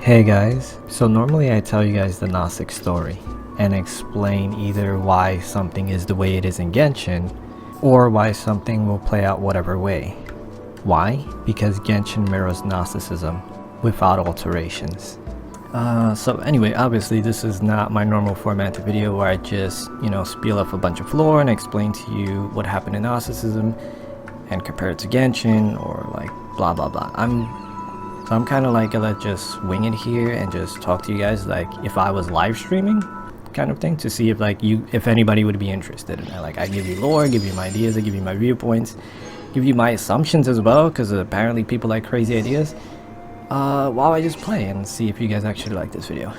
Hey guys, so normally I tell you guys the Gnostic story and explain either why something is the way it is in Genshin or why something will play out whatever way. Why? Because Genshin mirrors Gnosticism without alterations. So anyway, obviously this is not my normal formatted video where I just, spiel off a bunch of lore and explain to you what happened in Gnosticism and compare it to Genshin or like blah blah blah. I'm kind of like gonna just wing it here and just talk to you guys like if I was live streaming kind of thing to see if if anybody would be interested in it. Like I give you lore, give you my ideas, I give you my viewpoints, give you my assumptions as well, because apparently people like crazy ideas, while I just play and see if you guys actually like this video.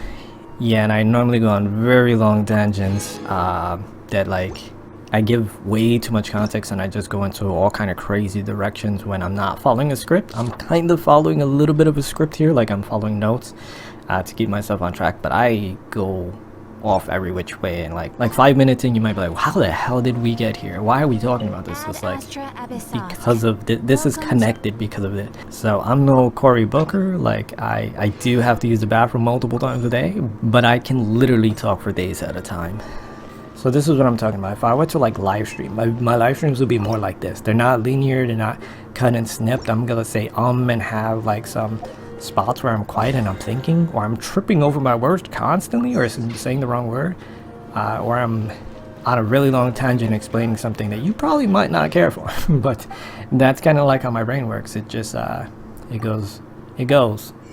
Yeah, and I normally go on very long tangents that like I give way too much context and I just go into all kind of crazy directions when I'm not following a script. I'm kind of following a little bit of a script here, like I'm following notes to keep myself on track, but I go off every which way, and like 5 minutes in you might be like, how the hell did we get here? Why are we talking about this? It's like because of this is connected because of it. So I'm no Cory Booker, like I do have to use the bathroom multiple times a day, but I can literally talk for days at a time. So this is what I'm talking about. If I were to like live stream, my live streams would be more like this. They're not linear, they're not cut and snipped. I'm gonna say and have like some spots where I'm quiet and I'm thinking, or I'm tripping over my words constantly, or saying the wrong word, or I'm on a really long tangent explaining something that you probably might not care for. But that's kind of like how my brain works. It just it goes.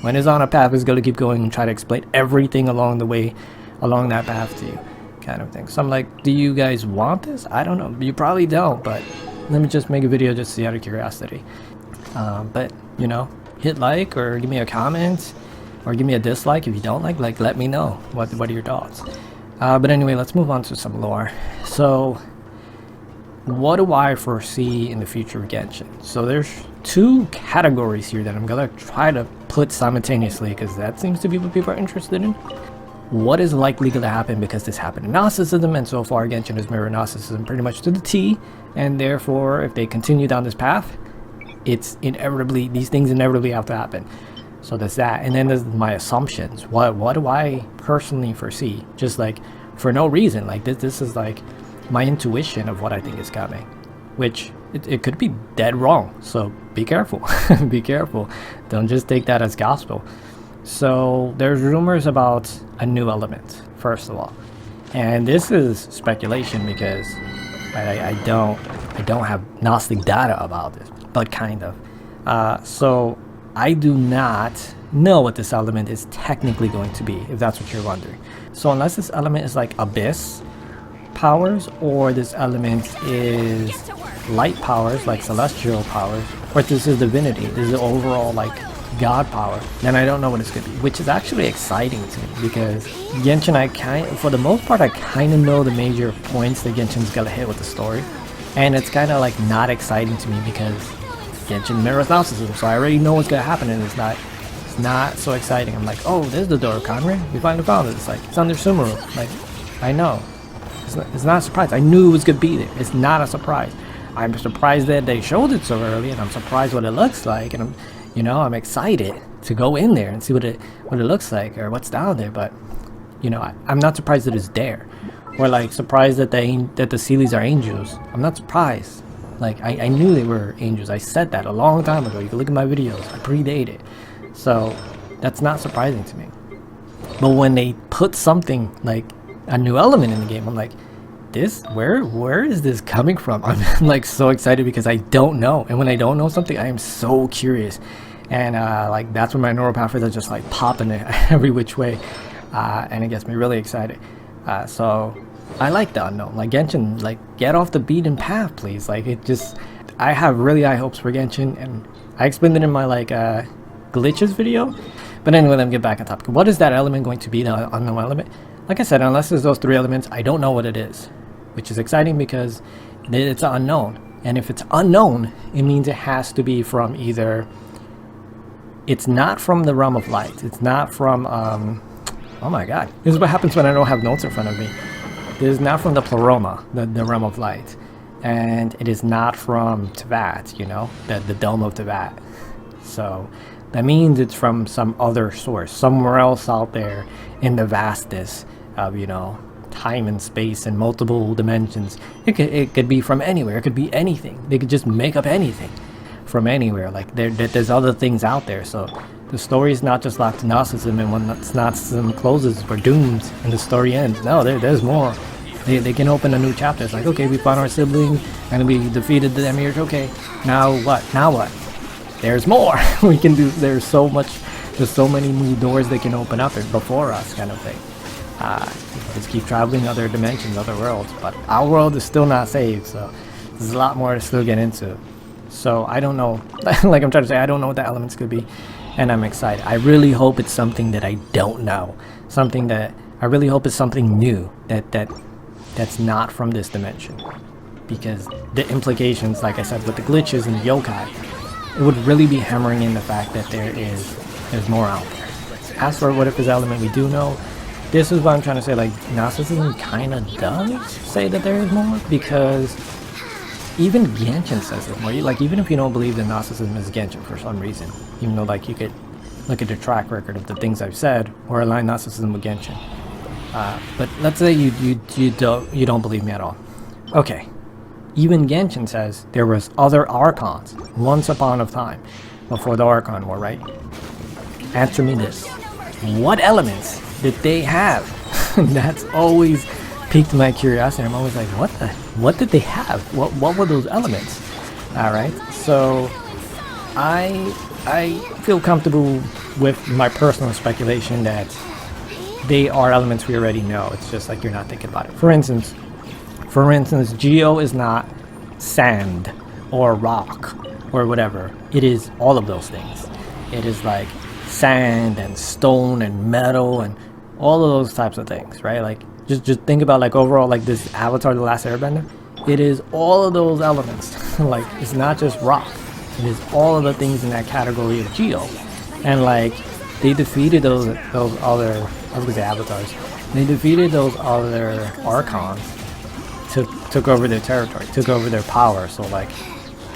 When it's on a path, it's gonna keep going and try to explain everything along the way, along that path to you, kind of thing. So I'm like, do you guys want this? I don't know. You probably don't, but let me just make a video just to see out of curiosity. But hit like or give me a comment or give me a dislike if you don't like let me know what are your thoughts. But anyway, let's move on to some lore. So what do I foresee in the future of Genshin? So there's two categories here that I'm gonna try to put simultaneously, because that seems to be what people are interested in. What is likely going to happen, because this happened in Gnosticism, and so far Genshin has mirrored Gnosticism pretty much to the T, and therefore if they continue down this path, these things inevitably have to happen. So there's that, and then there's my assumptions. What do I personally foresee, just like for no reason? Like this is like my intuition of what I think is coming, which it could be dead wrong, so be careful. Be careful, don't just take that as gospel. So there's rumors about a new element, first of all, and this is speculation because I don't have Gnostic data about this, but kind of. So I do not know what this element is technically going to be, if that's what you're wondering. So unless this element is like abyss powers, or this element is light powers like celestial powers, or this is divinity, this is overall like god power, then I don't know what it's gonna be, which is actually exciting to me, because Genshin, for the most part, I kind of know the major points that Genshin's gonna hit with the story, and it's kind of like not exciting to me because Genshin mirrors Gnosticism, so I already know what's gonna happen, and it's not so exciting. I'm like, oh, there's the door of Conrad, we finally found it. It's like, it's under Sumeru. Like, I know, it's not a surprise. I knew it was gonna be there. It's not a surprise. I'm surprised that they showed it so early, and I'm surprised what it looks like, and I'm excited to go in there and see what it looks like or what's down there. But I'm not surprised that it's there, or like surprised that the Seelies are angels. I'm not surprised. Like I knew they were angels. I said that a long time ago. You can look at my videos. I predate it, so that's not surprising to me. But when they put something like a new element in the game, I'm like, where is this coming from? I'm like so excited because I don't know, and when I don't know something, I am so curious, and like that's when my neural pathways are just like popping every which way, and it gets me really excited. So I like the unknown. Like Genshin, like get off the beaten path, please. Like I have really high hopes for Genshin, and I explained it in my like glitches video. But anyway, let me get back on topic. What is that element going to be, the unknown element? Like I said, unless there's those three elements, I don't know what it is, which is exciting because it's unknown. And if it's unknown, it means it has to be from either, it's not from the realm of light, it's not from oh my god, this is what happens when I don't have notes in front of me. It is not from the pleroma, the realm of light, and it is not from Teyvat, the dome of Teyvat. So That means it's from some other source, somewhere else out there in the vastness of, you know, time and space and multiple dimensions. It could be from anywhere. It could be anything. They could just make up anything from anywhere. Like there's other things out there. So the story is not just locked to Gnosticism, and when Gnosticism closes, we're doomed and the story ends. No, there's more. They can open a new chapter. It's like, okay, we found our sibling and we defeated the Demiurge. Okay, now what? Now what? There's more. We can do. There's so many new doors they can open up before us, kind of thing. Just keep traveling other dimensions, other worlds. But our world is still not saved, so there's a lot more to still get into. So I don't know. Like I'm trying to say, I don't know what the elements could be, and I'm excited. I really hope it's something that I don't know. Something that I really hope is something new that's not from this dimension. Because the implications, like I said, with the glitches and the yokai, it would really be hammering in the fact that there's more out there. As for what if this element we do know, this is what I'm trying to say, like, Gnosticism kind of does say that there is more, because even Genshin says it more. Like, even if you don't believe that Gnosticism is Genshin for some reason, even though, like, you could look at the track record of the things I've said, or align Gnosticism with Genshin. But let's say you don't believe me at all. Okay. Even Genshin says there was other archons once upon a time before the Archon War, right? Answer me this. What elements did they have? That's always piqued my curiosity. I'm always like, what did they have? What were those elements? Alright, so I feel comfortable with my personal speculation that they are elements we already know. It's just like you're not thinking about it. For instance, geo is not sand or rock or whatever. It is all of those things. It is like sand and stone and metal and all of those types of things, right? Like just think about, like, overall, like, this Avatar: The Last Airbender. It is all of those elements. Like, it's not just rock. It is all of the things in that category of geo. And like, they defeated those other, I was gonna say avatars. They defeated those other archons. Took over their territory, took over their power. So like,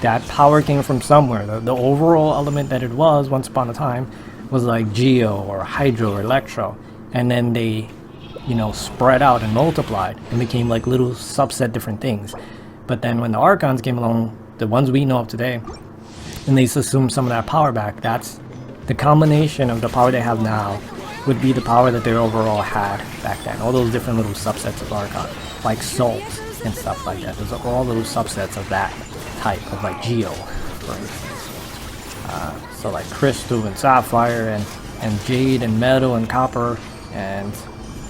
that power came from somewhere. The overall element that it was once upon a time was like geo or hydro or electro, and then they, you know, spread out and multiplied and became like little subset different things. But then when the archons came along, the ones we know of today, and they assumed some of that power back, that's the combination of the power they have now would be the power that they overall had back then. All those different little subsets of archon, like souls and stuff like that. Those are all little subsets of that type of, like, geo, for instance. So like crystal and sapphire and jade and metal and copper and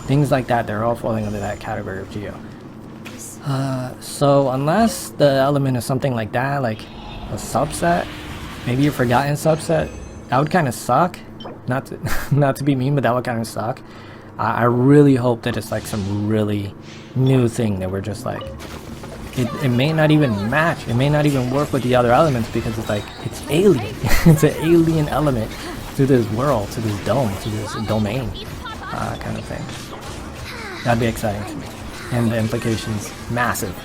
things like that, they're all falling under that category of geo. So unless the element is something like that, like a subset, maybe a forgotten subset, that would kind of suck. Not to be mean, but that would kind of suck. I really hope that it's like some really new thing that we're just like, it may not even match, it may not even work with the other elements, because it's like, it's alien. It's an alien element to this world, to this dome, to this domain, kind of thing. That'd be exciting to me. And the implications, massive.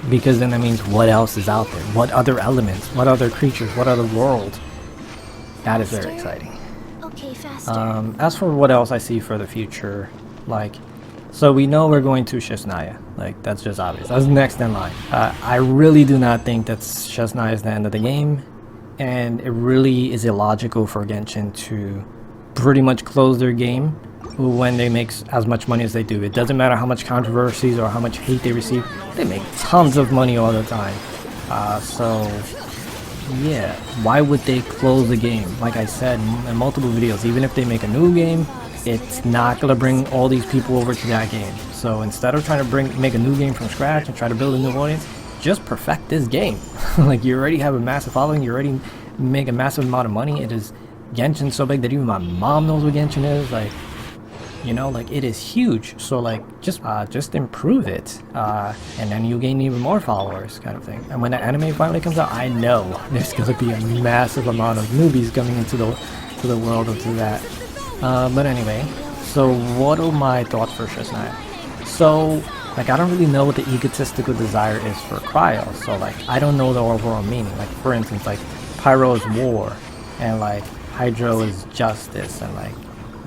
Because then that means what else is out there? What other elements? What other creatures? What other world? That is very exciting. As for what else I see for the future, like, so we know we're going to Snezhnaya. Like, that's just obvious. That's next in line. I really do not think that Snezhnaya is the end of the game. And it really is illogical for Genshin to pretty much close their game when they make as much money as they do. It doesn't matter how much controversies or how much hate they receive. They make tons of money all the time. So yeah, why would they close the game? Like I said in multiple videos, even if they make a new game, it's not gonna bring all these people over to that game. So instead of trying to make a new game from scratch and try to build a new audience, just perfect this game. Like, you already have a massive following, you already make a massive amount of money. It is Genshin so big that even my mom knows what Genshin is. Like, you know, like, it is huge. So like, just improve it, and then you gain even more followers, kind of thing. And when the anime finally comes out, I know there's gonna be a massive amount of newbies coming into the world of that. But anyway, so what are my thoughts for Snezhnaya? So like, I don't really know what the egotistical desire is for Cryo. So like, I don't know the overall meaning. Like, for instance, like, Pyro is war, and like hydro is justice, and like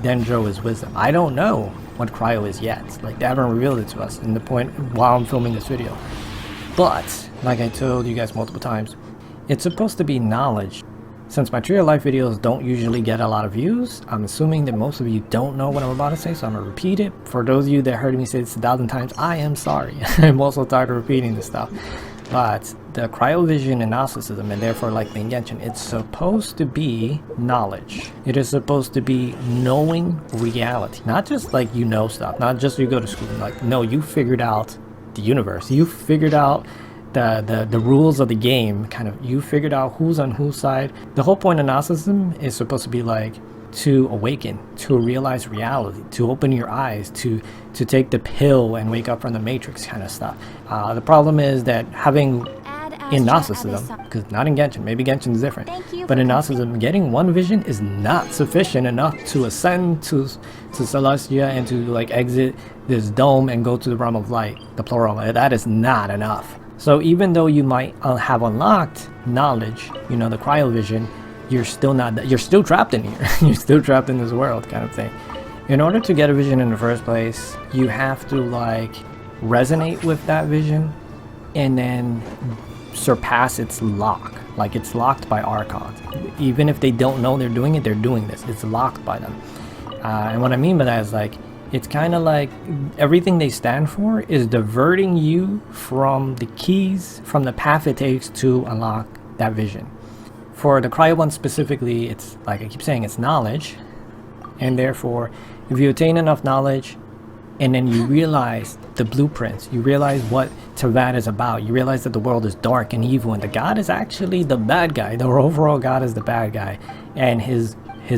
dendro is wisdom. I don't know what cryo is yet. Like they haven't revealed it to us in the point while I'm filming this video. But like I told you guys multiple times, it's supposed to be knowledge. Since my Tree of Life videos don't usually get a lot of views, I'm assuming that most of you don't know what I'm about to say, so I'm gonna repeat it. For those of you that heard me say this 1,000 times, I am sorry. I'm also tired of repeating this stuff. But the cryovision and gnosticism, and therefore like the Genshin, it's supposed to be knowledge. It is supposed to be knowing reality. Not just like you know stuff, not just you go to school. Like, no, you figured out the universe. You figured out the rules of the game, kind of. You figured out who's on whose side. The whole point of Gnosticism is supposed to be like to awaken, to realize reality, to open your eyes, to take the pill and wake up from the matrix kind of stuff. The problem is that having in Gnosticism, because not in Genshin, maybe Genshin is different, but in Gnosticism, getting one vision is not sufficient enough to ascend to Celestia and to like exit this dome and go to the realm of light, the plural. That is not enough. So even though you might have unlocked knowledge, you know, the cryovision, you're still not, you're still trapped in here. You're still trapped in this world kind of thing. In order to get a vision in the first place, you have to like resonate with that vision and then surpass its lock. Like it's locked by archons. Even if they don't know they're doing it, they're doing this. It's locked by them. And what I mean by that is like, it's kind of like everything they stand for is diverting you from the keys, from the path it takes to unlock that vision. For the cryo one specifically, it's like I keep saying, it's knowledge. And therefore, if you attain enough knowledge and then you realize the blueprints, you realize what Tavad is about, you realize that the world is dark and evil and the god is actually the bad guy. The overall god is the bad guy. And his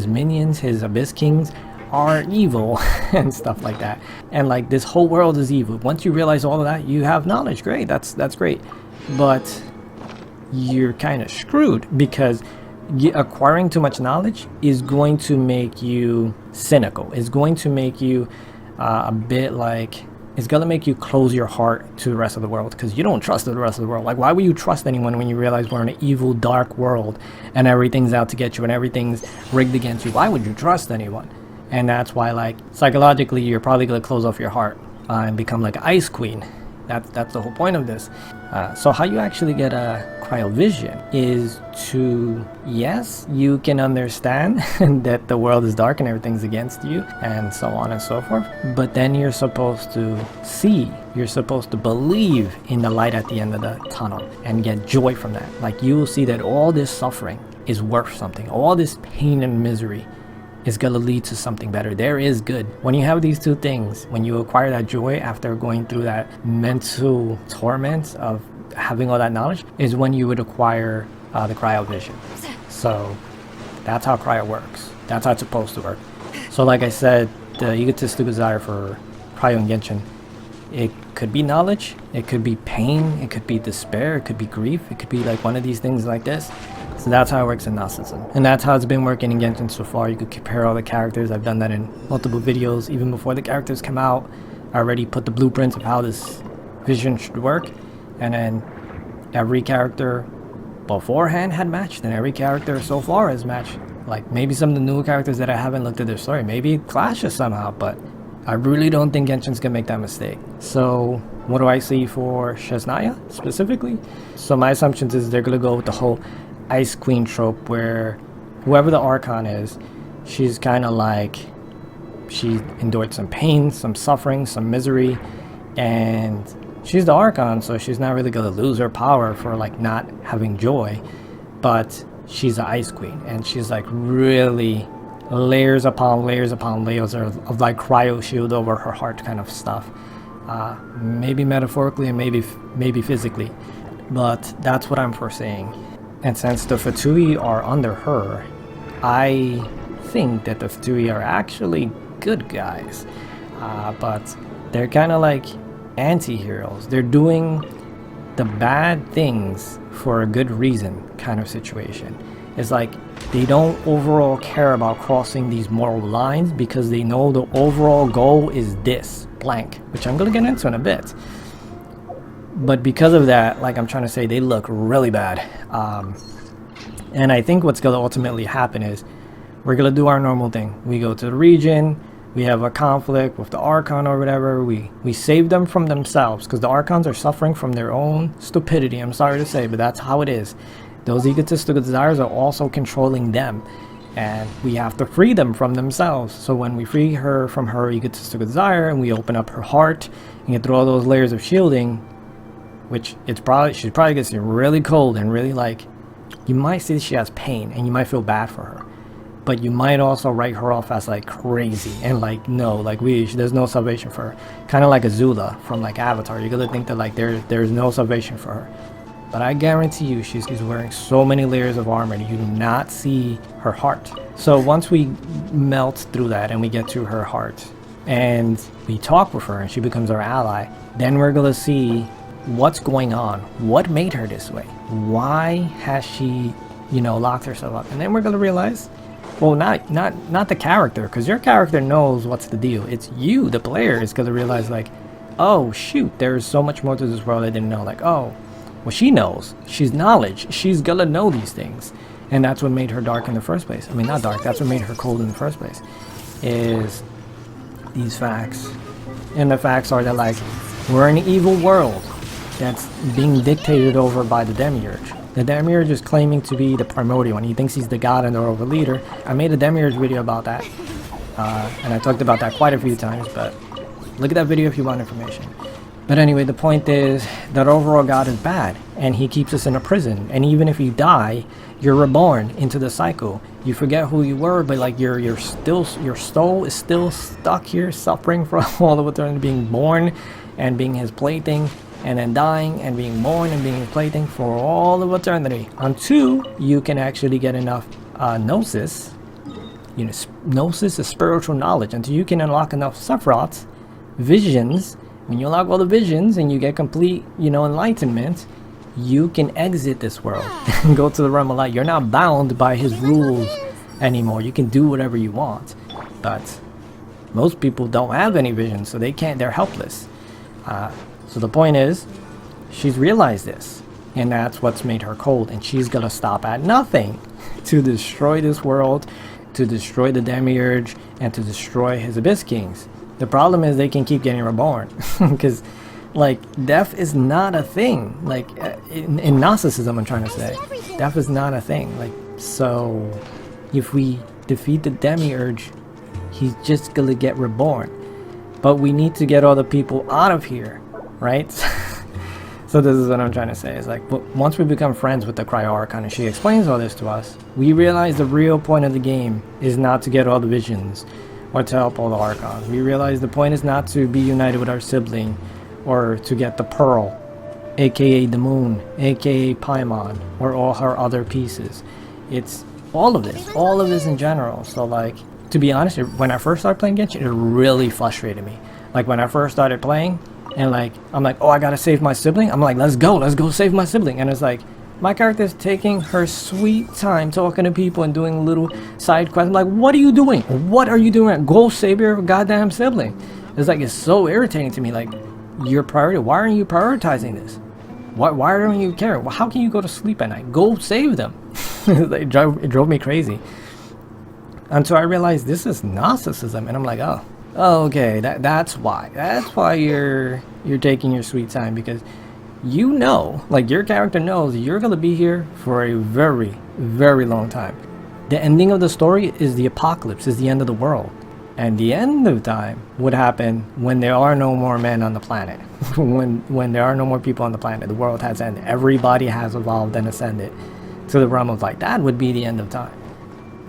minions, his abyss kings, are evil and stuff like that, and like this whole world is evil. Once you realize all of that, you have knowledge. Great, that's great, but you're kind of screwed because acquiring too much knowledge is going to make you cynical. It's going to make you a bit like, it's gonna make you close your heart to the rest of the world because you don't trust the rest of the world. Like, why would you trust anyone when you realize we're in an evil, dark world and everything's out to get you and everything's rigged against you? Why would you trust anyone? And that's why, like, psychologically, you're probably going to close off your heart and become like an ice queen. That's the whole point of this. So how you actually get a cryovision is to, yes, you can understand that the world is dark and everything's against you and so on and so forth. But then you're supposed to see, you're supposed to believe in the light at the end of the tunnel and get joy from that. Like, you will see that all this suffering is worth something. All this pain and misery is going to lead to something better. There is good. When you have these two things, when you acquire that joy after going through that mental torment of having all that knowledge, is when you would acquire the cryovision. So that's how cryo works. That's how it's supposed to work. So like I said, the egotistic desire for cryo and Genshin, it could be knowledge, it could be pain, it could be despair, it could be grief, it could be like one of these things like this. So that's how it works in Gnosticism. And that's how it's been working in Genshin so far. You could compare all the characters. I've done that in multiple videos. Even before the characters come out, I already put the blueprints of how this vision should work. And then every character beforehand had matched, and every character so far has matched. Like, maybe some of the newer characters that I haven't looked at their story, maybe it clashes somehow, but I really don't think Genshin's gonna make that mistake. So what do I see for Snezhnaya specifically? So my assumptions is they're gonna go with the whole Ice Queen trope where whoever the archon is, she's kind of like, she endured some pain, some suffering, some misery, and she's the archon, so she's not really gonna lose her power for like not having joy, but she's the Ice Queen, and she's like really layers upon layers upon layers of like cryo shield over her heart kind of stuff. Maybe metaphorically and maybe physically, but that's what I'm foreseeing. And since the Fatui are under her, I think that the Fatui are actually good guys, but they're kind of like anti-heroes. They're doing the bad things for a good reason kind of situation. It's like they don't overall care about crossing these moral lines because they know the overall goal is this blank, which I'm gonna get into in a bit. But because of that, like I'm trying to say, they look really bad. And I think what's going to ultimately happen is we're gonna do our normal thing. We go to the region, we have a conflict with the archon or whatever, we save them from themselves, because the archons are suffering from their own stupidity. I'm sorry to say, but that's how it is. Those egotistical desires are also controlling them, and we have to free them from themselves. So when we free her from her egotistical desire and we open up her heart and get through all those layers of shielding, which she's probably gets really cold and really, like, you might see she has pain and you might feel bad for her, but you might also write her off as like crazy and like, no, like there's no salvation for her. Kind of like Azula from like Avatar. You're gonna think that like there's no salvation for her, but I guarantee you she's wearing so many layers of armor you do not see her heart. So once we melt through that and we get to her heart and we talk with her and she becomes our ally, then we're gonna see what's going on. What made her this way? Why has she, you know, locked herself up? And then we're gonna realize, well, not the character, because your character knows what's the deal. It's you, the player, is gonna realize like, oh shoot, there's so much more to this world I didn't know. Like, oh, well, she knows. She's knowledge. She's gonna know these things, and that's what made her dark in the first place. I mean, not dark. That's what made her cold in the first place. Is these facts, and the facts are that like we're in an evil world that's being dictated over by the demiurge. The demiurge is claiming to be the primordial one. He thinks he's the god and the overleader. I made a demiurge video about that, and I talked about that quite a few times, but look at that video if you want information. But anyway, the point is that overall God is bad, and he keeps us in a prison, and even if you die, you're reborn into the cycle. You forget who you were, but like your soul is still stuck here, suffering from all of it, being born and being his plaything, and then dying and being born and being his plaything for all of eternity, until you can actually get enough gnosis. You know, gnosis is spiritual knowledge. Until you can unlock enough sephiroths, visions. When you unlock all the visions and you get complete, you know, enlightenment, you can exit this world and go to the realm of light. You're not bound by his rules anymore. You can do whatever you want, but most people don't have any vision, so they can't. They're helpless. So the point is, she's realized this, and that's what's made her cold, and she's gonna stop at nothing to destroy this world, to destroy the demiurge, and to destroy his abyss kings. The problem is they can keep getting reborn, because like death is not a thing. Like in Gnosticism, I'm trying to say, death is not a thing. Like, so if we defeat the demiurge, he's just gonna get reborn. But we need to get all the people out of here, right? So this is what I'm trying to say. Is like, once we become friends with the Cryo Archon and she explains all this to us, we realize the real point of the game is not to get all the visions or to help all the Archons. We realize the point is not to be united with our sibling or to get the Pearl, aka the Moon, aka Paimon, or all her other pieces. It's all of this in general. So like, to be honest, when I first started playing Genshin, it really frustrated me. Like when I first started playing, and like I'm like, oh, I gotta save my sibling. I'm like, let's go save my sibling. And it's like, my character's taking her sweet time talking to people and doing little side quests. I'm like, what are you doing? What are you doing? Go save your goddamn sibling. It's like, it's so irritating to me. Like, your priority, why aren't you prioritizing this? Why don't you care? Well, how can you go to sleep at night? Go save them. It drove me crazy. Until I realized this is Gnosticism, and I'm like, oh, okay, that's why you're taking your sweet time, because you know, like your character knows you're gonna be here for a very, very long time. The ending of the story is the apocalypse, is the end of the world. And the end of time would happen when there are no more men on the planet. when there are no more people on the planet, the world has ended. Everybody has evolved and ascended to the realm of light. That would be the end of time.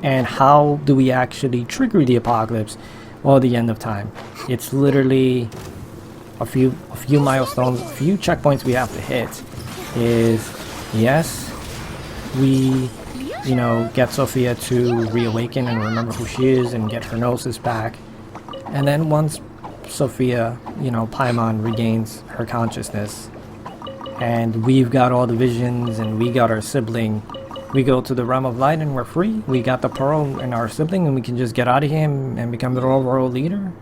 And how do we actually trigger the apocalypse? Well, the end of time. It's literally a few milestones, a few checkpoints we have to hit. Is, yes, we, you know, get Sophia to reawaken and remember who she is and get her gnosis back. And then once Sophia, you know, Paimon regains her consciousness and we've got all the visions and we got our sibling, we go to the realm of light and we're free. We got the Pearl and our sibling, and we can just get out of here and become the overall leader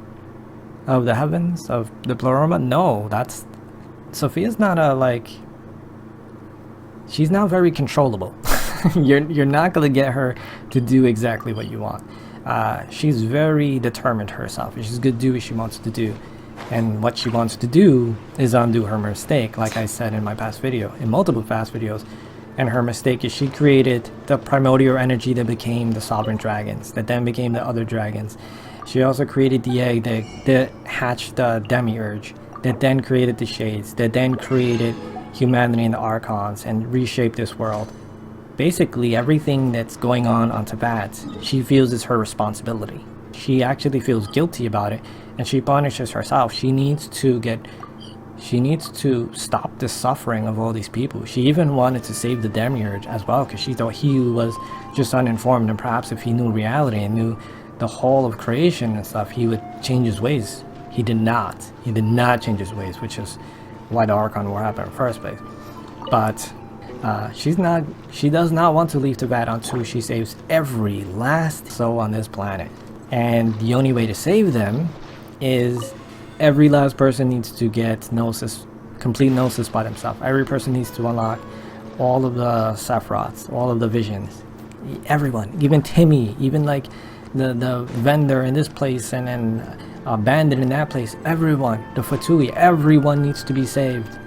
of the heavens, of the Pleroma. No, Sophia's not a, like, she's not very controllable. You're not gonna get her to do exactly what you want. She's very determined herself. She's gonna do what she wants to do, and what she wants to do is undo her mistake, like I said in my past video, in multiple past videos. And her mistake is she created the primordial energy that became the sovereign dragons, that then became the other dragons. She also created the egg that hatched the demiurge, that then created the shades, that then created humanity and the archons and reshaped this world. Basically, everything that's going on Tibet, she feels is her responsibility. She actually feels guilty about it, and she punishes herself. She needs to stop the suffering of all these people. She even wanted to save the demiurge as well, because she thought he was just uninformed, and perhaps if he knew reality and knew the whole of creation and stuff, he would change his ways. He did not. He did not change his ways, which is why the Archon War happened in the first place. But she does not want to leave Tibet until she saves every last soul on this planet. And the only way to save them is every last person needs to get gnosis, complete gnosis by themselves. Every person needs to unlock all of the Sephiroths, all of the visions. Everyone, even Timmy, even like the vendor in this place, and then bandit in that place. Everyone, the Fatui, everyone needs to be saved.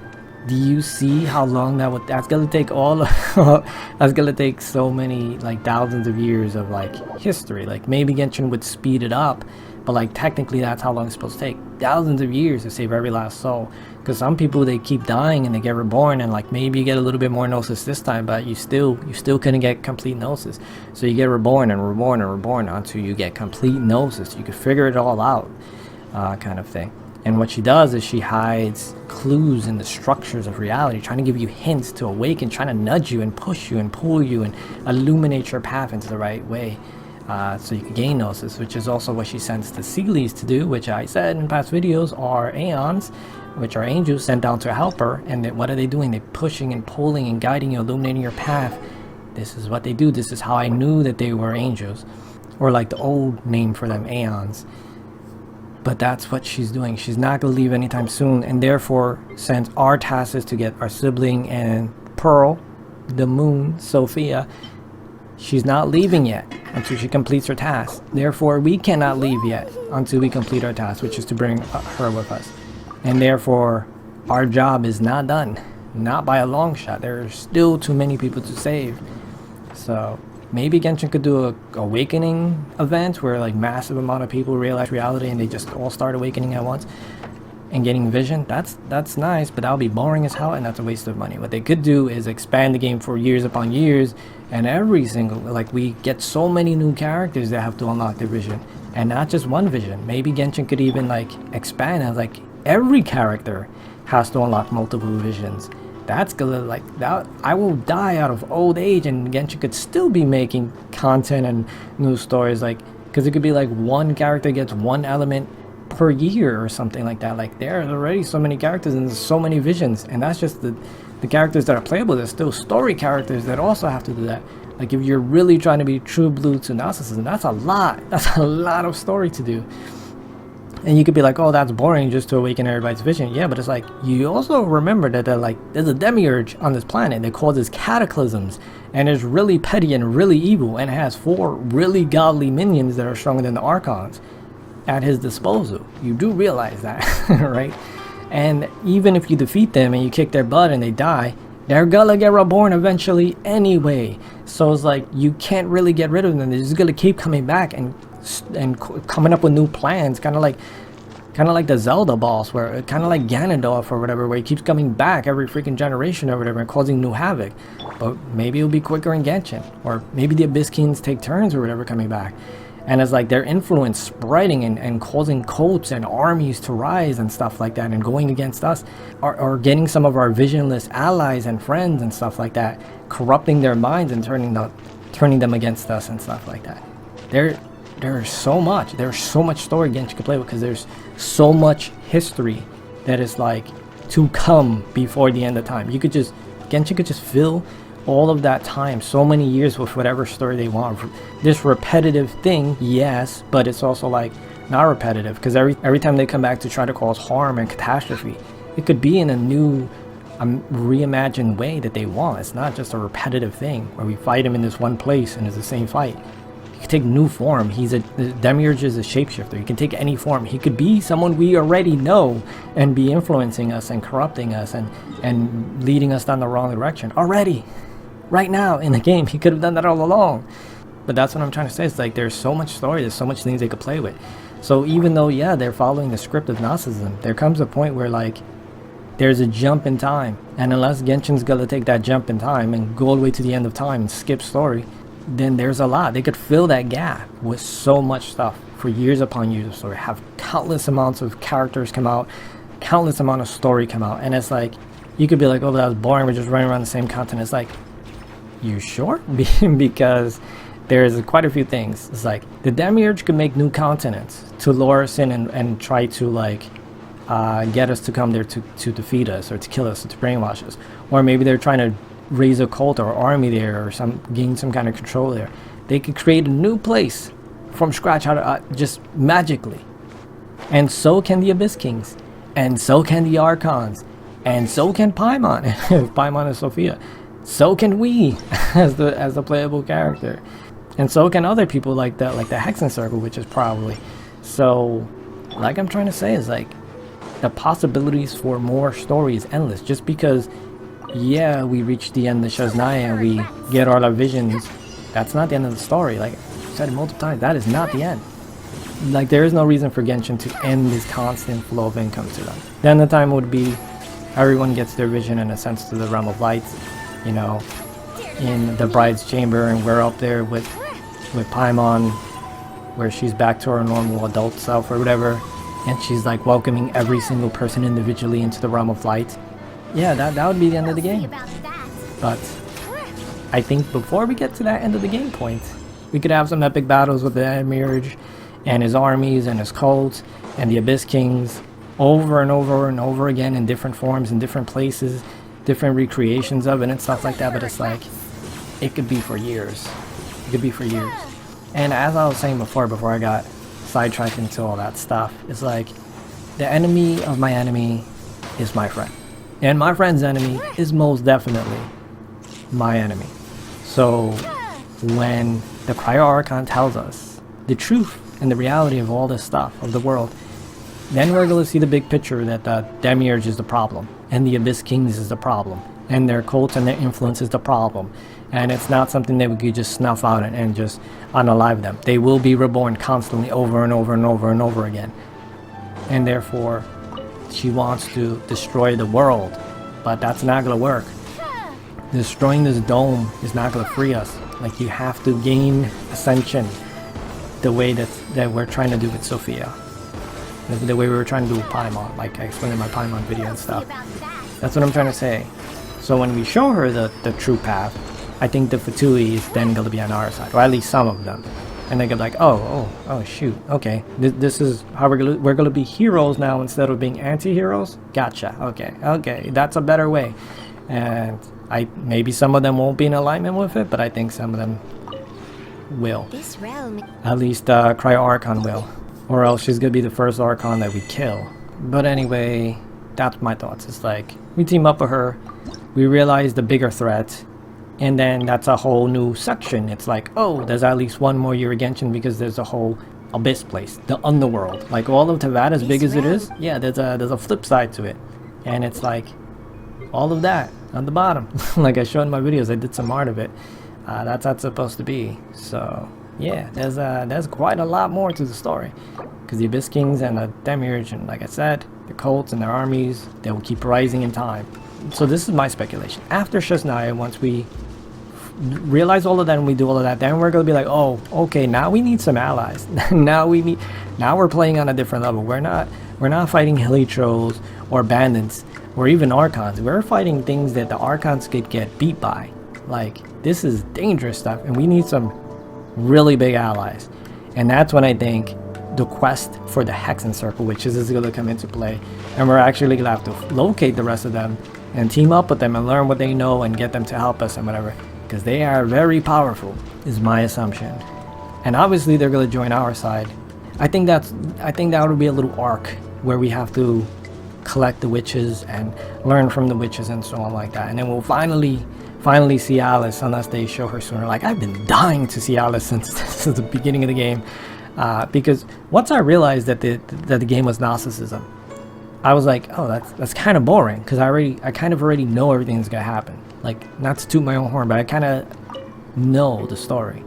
Do you see how long that's gonna take? That's gonna take so many, like, thousands of years of like history. Like maybe Genshin would speed it up, but like technically that's how long it's supposed to take. Thousands of years to save every last soul. Because some people, they keep dying and they get reborn, and like maybe you get a little bit more gnosis this time, but you still couldn't get complete gnosis. So you get reborn and reborn and reborn until you get complete gnosis. You can figure it all out, kind of thing. And what she does is she hides clues in the structures of reality, trying to give you hints to awaken, trying to nudge you and push you and pull you and illuminate your path into the right way, so you can gain gnosis, which is also what she sends the Sealies to do, which I said in past videos are aeons, which are angels sent down to help her. And what are they doing? They're pushing and pulling and guiding you, illuminating your path. This is what they do. This is how I knew that they were angels, or like the old name for them, aeons. But that's what she's doing. She's not going to leave anytime soon, and therefore, since our task is to get our sibling and Pearl, the moon, Sophia, she's not leaving yet until she completes her task. Therefore, we cannot leave yet until we complete our task, which is to bring her with us. And therefore, our job is not done. Not by a long shot. There are still too many people to save. So maybe Genshin could do a awakening event where like massive amount of people realize reality and they just all start awakening at once and getting vision. That's nice, but that'll be boring as hell, and that's a waste of money. What they could do is expand the game for years upon years, and every single, like, we get so many new characters that have to unlock their vision, and not just one vision. Maybe Genshin could even like expand as like every character has to unlock multiple visions. That's gonna, like, that I will die out of old age and Genshin could still be making content and new stories, like, because it could be like one character gets one element per year or something like that. Like, there's already so many characters and there's so many visions, and that's just the characters that are playable. There's still story characters that also have to do that. Like, if you're really trying to be true blue to gnosticism, that's a lot of story to do. And you could be like, oh, that's boring just to awaken everybody's vision. Yeah, but it's like, you also remember that there's a demiurge on this planet that causes cataclysms and is really petty and really evil and has 4 really godly minions that are stronger than the archons at his disposal. You do realize that, right? And even if you defeat them and you kick their butt and they die, they're gonna get reborn eventually anyway. So it's like, you can't really get rid of them. They're just gonna keep coming back and coming up with new plans, kind of like the Zelda boss, where kind of like Ganondorf or whatever, where he keeps coming back every freaking generation or whatever and causing new havoc. But maybe it'll be quicker in Genshin, or maybe the Abyss Kings take turns or whatever coming back, and it's like their influence spreading and causing cults and armies to rise and stuff like that, and going against us, or getting some of our visionless allies and friends and stuff like that, corrupting their minds and turning them against us and stuff like that. There's so much story Genshin could play with, because there's so much history that is like to come before the end of time. Genshin could just fill all of that time, so many years, with whatever story they want. This repetitive thing, yes, but it's also like not repetitive, because every time they come back to try to cause harm and catastrophe, it could be in a new reimagined way that they want. It's not just a repetitive thing where we fight him in this one place and it's the same fight. He can take new form. The Demiurge is a shapeshifter. He can take any form. He could be someone we already know and be influencing us and corrupting us and leading us down the wrong direction already. Right now in the game, he could have done that all along. But that's what I'm trying to say. It's like there's so much story, there's so much things they could play with. So even though, yeah, they're following the script of Gnosticism, there comes a point where like there's a jump in time. And unless Genshin's gonna take that jump in time and go all the way to the end of time and skip story, then there's a lot. They could fill that gap with so much stuff for years upon years of story. Have countless amounts of characters come out, countless amount of story come out. And it's like, you could be like, oh, that was boring, we're just running around the same content. It's like, you sure? Because there's quite a few things. It's like the Demiurge could make new continents to lure us in and try to like get us to come there to defeat us or to kill us or to brainwash us. Or maybe they're trying to raise a cult or army there or gain some kind of control there. They could create a new place from scratch just magically. And so can the Abyss Kings. And so can the Archons. And so can Paimon. If Paimon is Sophia. So can we as the playable character. And so can other people like the Hexen Circle, which is probably. So, like I'm trying to say is like, the possibilities for more story is endless. Just because, yeah, we reach the end of Snezhnaya and we get all our visions, that's not the end of the story. Like I've said it multiple times, that is not the end. Like there is no reason for Genshin to end this constant flow of income to them. Then the time would be everyone gets their vision in a sense to the realm of light, you know, in the bride's chamber, and we're up there with Paimon, where she's back to her normal adult self or whatever, and she's like welcoming every single person individually into the realm of light. Yeah, that would be the end of the game. But I think before we get to that end of the game point, we could have some epic battles with the Demiurge and his armies and his cults and the Abyss Kings over and over and over again in different forms, in different places, different recreations of it and stuff like that. But it's like, it could be for years. It could be for years. And as I was saying before I got sidetracked into all that stuff, it's like the enemy of my enemy is my friend. And my friend's enemy is most definitely my enemy. So when the Cryo Archon tells us the truth and the reality of all this stuff, of the world, then we're going to see the big picture that the Demiurge is the problem, and the Abyss Kings is the problem, and their cult and their influence is the problem. And it's not something that we could just snuff out and just unalive them. They will be reborn constantly over and over and over and over again. And therefore, she wants to destroy the world, but that's not going to work. Destroying this dome is not going to free us. Like, you have to gain ascension the way that we're trying to do with Sophia. The way we were trying to do with Paimon, like I explained in my Paimon video and stuff. That's what I'm trying to say. So when we show her the true path, I think the Fatui is then going to be on our side, or at least some of them. And they go like, oh shoot, okay, this is how we're gonna be heroes now instead of being anti-heroes. Gotcha. Okay, that's a better way. And maybe some of them won't be in alignment with it, but I think some of them will. This realm, at least Cryo Archon will, or else she's gonna be the first Archon that we kill. But anyway, that's my thoughts. It's like we team up with her, we realize the bigger threat. And then that's a whole new section. It's like, oh, there's at least one more year of Genshin because there's a whole Abyss place, the underworld. Like all of Teyvat, as big as it is, yeah, there's a flip side to it. And it's like all of that on the bottom. Like I showed in my videos, I did some art of it. That's how it's supposed to be. So yeah, there's quite a lot more to the story. Because the Abyss Kings and the Demiurge, and like I said, the cults and their armies, they will keep rising in time. So this is my speculation. After Snezhnaya, once we realize all of that and we do all of that, then we're going to be like, oh, okay, now we need some allies. now we're playing on a different level. We're not fighting hilly trolls or bandits or even archons. We're fighting things that the archons could get beat by. Like, this is dangerous stuff, and we need some really big allies. And that's when I think the quest for the Hexen Circle, which is going to come into play, and we're actually going to have to locate the rest of them and team up with them and learn what they know and get them to help us and whatever. Because they are very powerful, is my assumption. And obviously they're going to join our side. I think that would be a little arc where we have to collect the witches and learn from the witches and so on like that. And then we'll finally see Alice, unless they show her sooner. Like, I've been dying to see Alice since the beginning of the game, because once I realized that the game was Gnosticism, I was like, oh, that's kind of boring, because I kind of already know everything that's gonna happen. Like, not to toot my own horn, but I kind of know the story.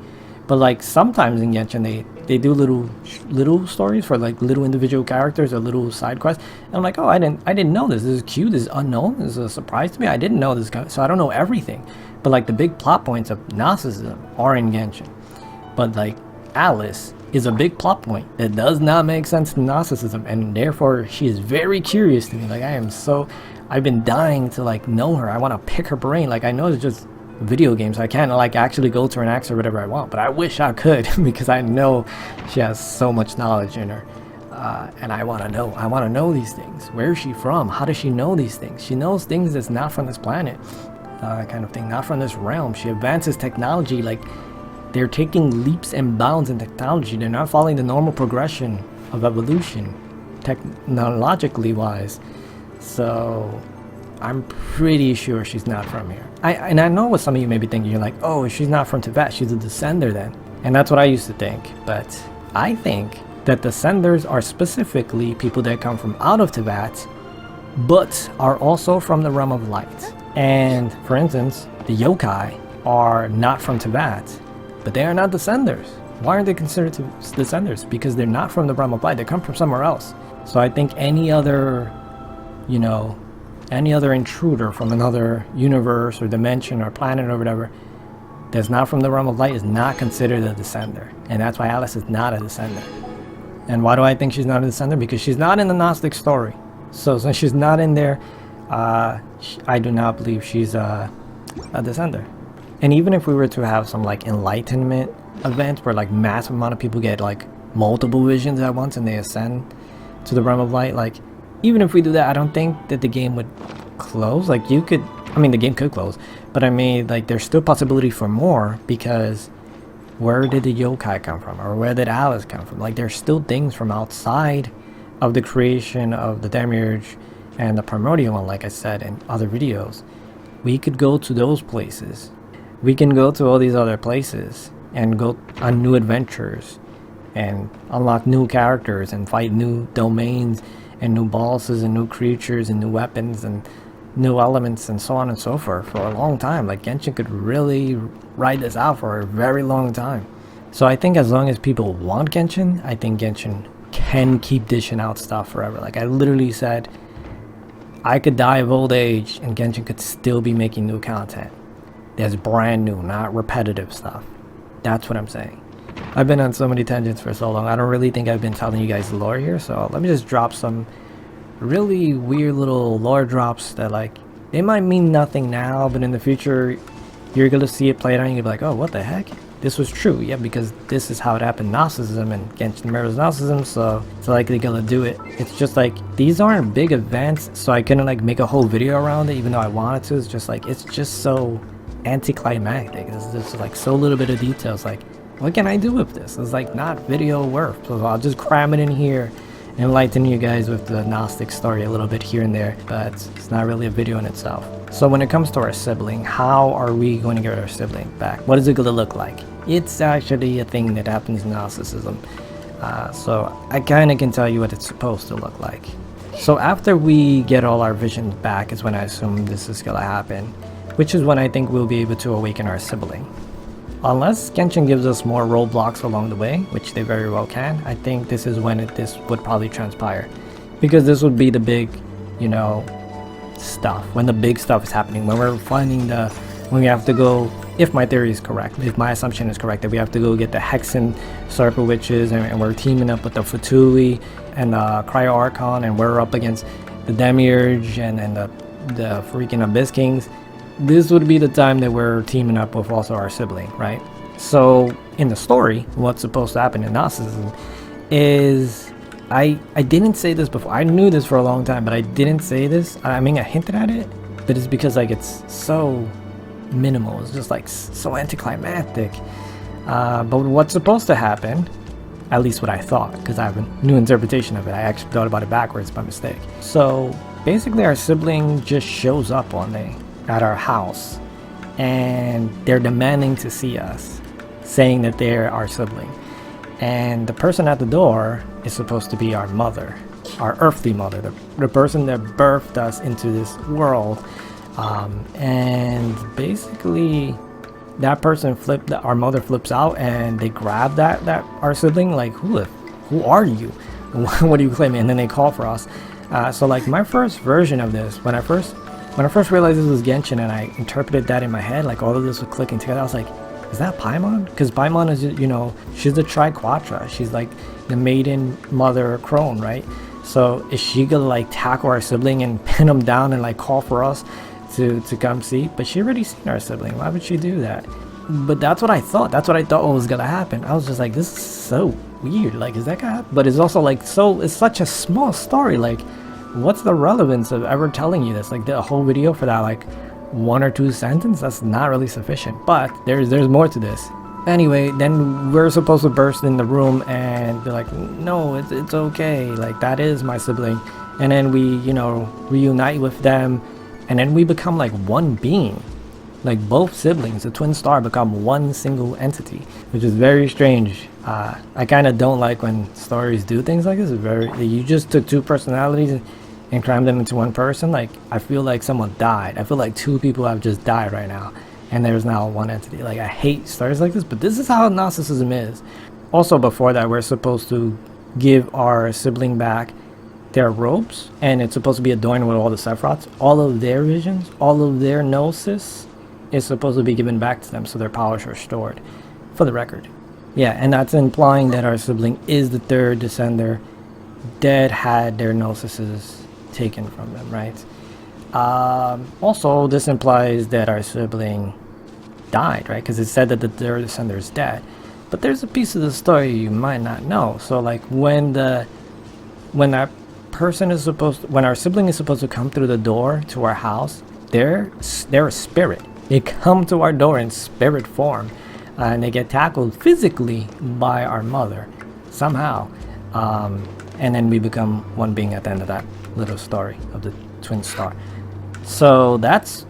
But like sometimes in Genshin they do little stories for like little individual characters or little side quests. And I'm like, oh, I didn't know this. This is cute. This is unknown. This is a surprise to me. I didn't know this, so I don't know everything. But like the big plot points of Gnosticism are in Genshin. But like Alice is a big plot point that does not make sense to Gnosticism, and therefore she is very curious to me. Like, I've been dying to like know her. I want to pick her brain. Like, I know it's just video games, so I can't like actually go to her and ask her whatever I want, but I wish I could because I know she has so much knowledge in her, and I want to know these things. Where is she from? How does she know these things? She knows things that's not from this planet, kind of thing, not from this realm. She advances technology, like they're taking leaps and bounds in technology. They're not following the normal progression of evolution technologically wise. So I'm pretty sure she's not from here. I know what some of you may be thinking. You're like, oh, if she's not from Tibet, she's a descender then. And that's what I used to think. But I think that descenders are specifically people that come from out of Tibet, but are also from the realm of light. And for instance, the yokai are not from Tibet, but they are not descenders. Why aren't they considered descenders? Because they're not from the realm of light. They come from somewhere else. So I think any other intruder from another universe or dimension or planet or whatever that's not from the realm of light is not considered a descender. And that's why Alice is not a descender. And why do I think she's not a descender? Because she's not in the Gnostic story. So since she's not in there, I do not believe she's a descender. And even if we were to have some like enlightenment event where like massive amount of people get like multiple visions at once and they ascend to the realm of light, like even if we do that, I don't think that the game would close. Like the game could close, but I mean, like there's still possibility for more, because where did the yokai come from, or where did Alice come from? Like there's still things from outside of the creation of the Demiurge and the Primordial One, like I said in other videos. We could go to those places. We can go to all these other places and go on new adventures and unlock new characters and fight new domains and new bosses and new creatures and new weapons and new elements and so on and so forth for a long time. Like Genshin could really ride this out for a very long time. So I think as long as people want Genshin, I think Genshin can keep dishing out stuff forever. Like I literally said, I could die of old age and Genshin could still be making new content that's brand new, not repetitive stuff. That's what I'm saying. I've been on so many tangents for so long. I don't really think I've been telling you guys the lore here, so let me just drop some really weird little lore drops that like they might mean nothing now, but in the future you're gonna see it played out and you'll be like, oh, what the heck, this was true. Yeah, because this is how it happened in Gnosticism, and Genshin mirrors Gnosticism, so it's likely gonna do it. It's just like these aren't big events, so I couldn't like make a whole video around it even though I wanted to. It's just like, it's just so anticlimactic. It's just like so little bit of details. Like, what can I do with this? It's like not video worth, so I'll just cram it in here and enlighten you guys with the Gnostic story a little bit here and there, but it's not really a video in itself. So when it comes to our sibling, how are we going to get our sibling back? What is it going to look like? It's actually a thing that happens in Gnosticism, so I kind of can tell you what it's supposed to look like. So after we get all our visions back is when I assume this is going to happen, which is when I think we'll be able to awaken our sibling. Unless Genshin gives us more roadblocks along the way, which they very well can, I think this is when this would probably transpire. Because this would be the big, stuff. When the big stuff is happening. When we're finding when we have to go, if my theory is correct, if my assumption is correct, that we have to go get the Hexen Serpent Witches, and we're teaming up with the Fatui and the Cryo Archon, and we're up against the Demiurge and the freaking Abyss Kings. This would be the time that we're teaming up with also our sibling, right? So in the story, what's supposed to happen in Gnosticism is, I didn't say this before. I knew this for a long time, but I didn't say this. I mean, I hinted at it, but it's because like it's so minimal. It's just like so anticlimactic. But what's supposed to happen, at least what I thought, because I have a new interpretation of it. I actually thought about it backwards by mistake. So basically our sibling just shows up one day at our house and they're demanding to see us, saying that they're our sibling. And the person at the door is supposed to be our mother, our earthly mother, the person that birthed us into this world. And basically that person our mother flips out and they grab that our sibling, like, who are you? What are you claiming? And then they call for us. So like my first version of this, when I first realized this was Genshin and I interpreted that in my head, like all of this was clicking together, I was like, is that Paimon? Because Paimon is, you know, she's the Triquatra. She's like the maiden mother crone, right? So is she gonna like tackle our sibling and pin him down and like call for us to come see? But she already seen our sibling. Why would she do that? But that's what I thought. That's what I thought was gonna happen. I was just like, this is so weird. Like, is that gonna happen? But it's also like, so it's such a small story. Like, what's the relevance of ever telling you this? Like, the whole video for that, like, 1 or 2 sentences, that's not really sufficient. But there's more to this. Anyway, then we're supposed to burst in the room and be like, no, it's okay, like, that is my sibling. And then we, you know, reunite with them, and then we become like one being. Like, both siblings, the twin star, become one single entity, which is very strange. I kind of don't like when stories do things like this. It's you just took 2 personalities and crammed them into one person. Like, I feel like someone died. I feel like 2 people have just died right now, and there's now one entity. Like, I hate stories like this, but this is how Gnosticism is. Also, before that, we're supposed to give our sibling back their robes, and it's supposed to be adorned with all the Sephiroths. All of their visions, all of their gnosis is supposed to be given back to them, so their powers are restored, for the record. Yeah, and that's implying that our sibling is the 3rd descender that had their gnosises taken from them, right? Also, this implies that our sibling died, right? Because it said that the 3rd descender is dead. But there's a piece of the story you might not know. So like when that person is when our sibling is supposed to come through the door to our house, they're a spirit. They come to our door in spirit form, and they get tackled physically by our mother somehow, and then we become one being at the end of that little story of the twin star. So that's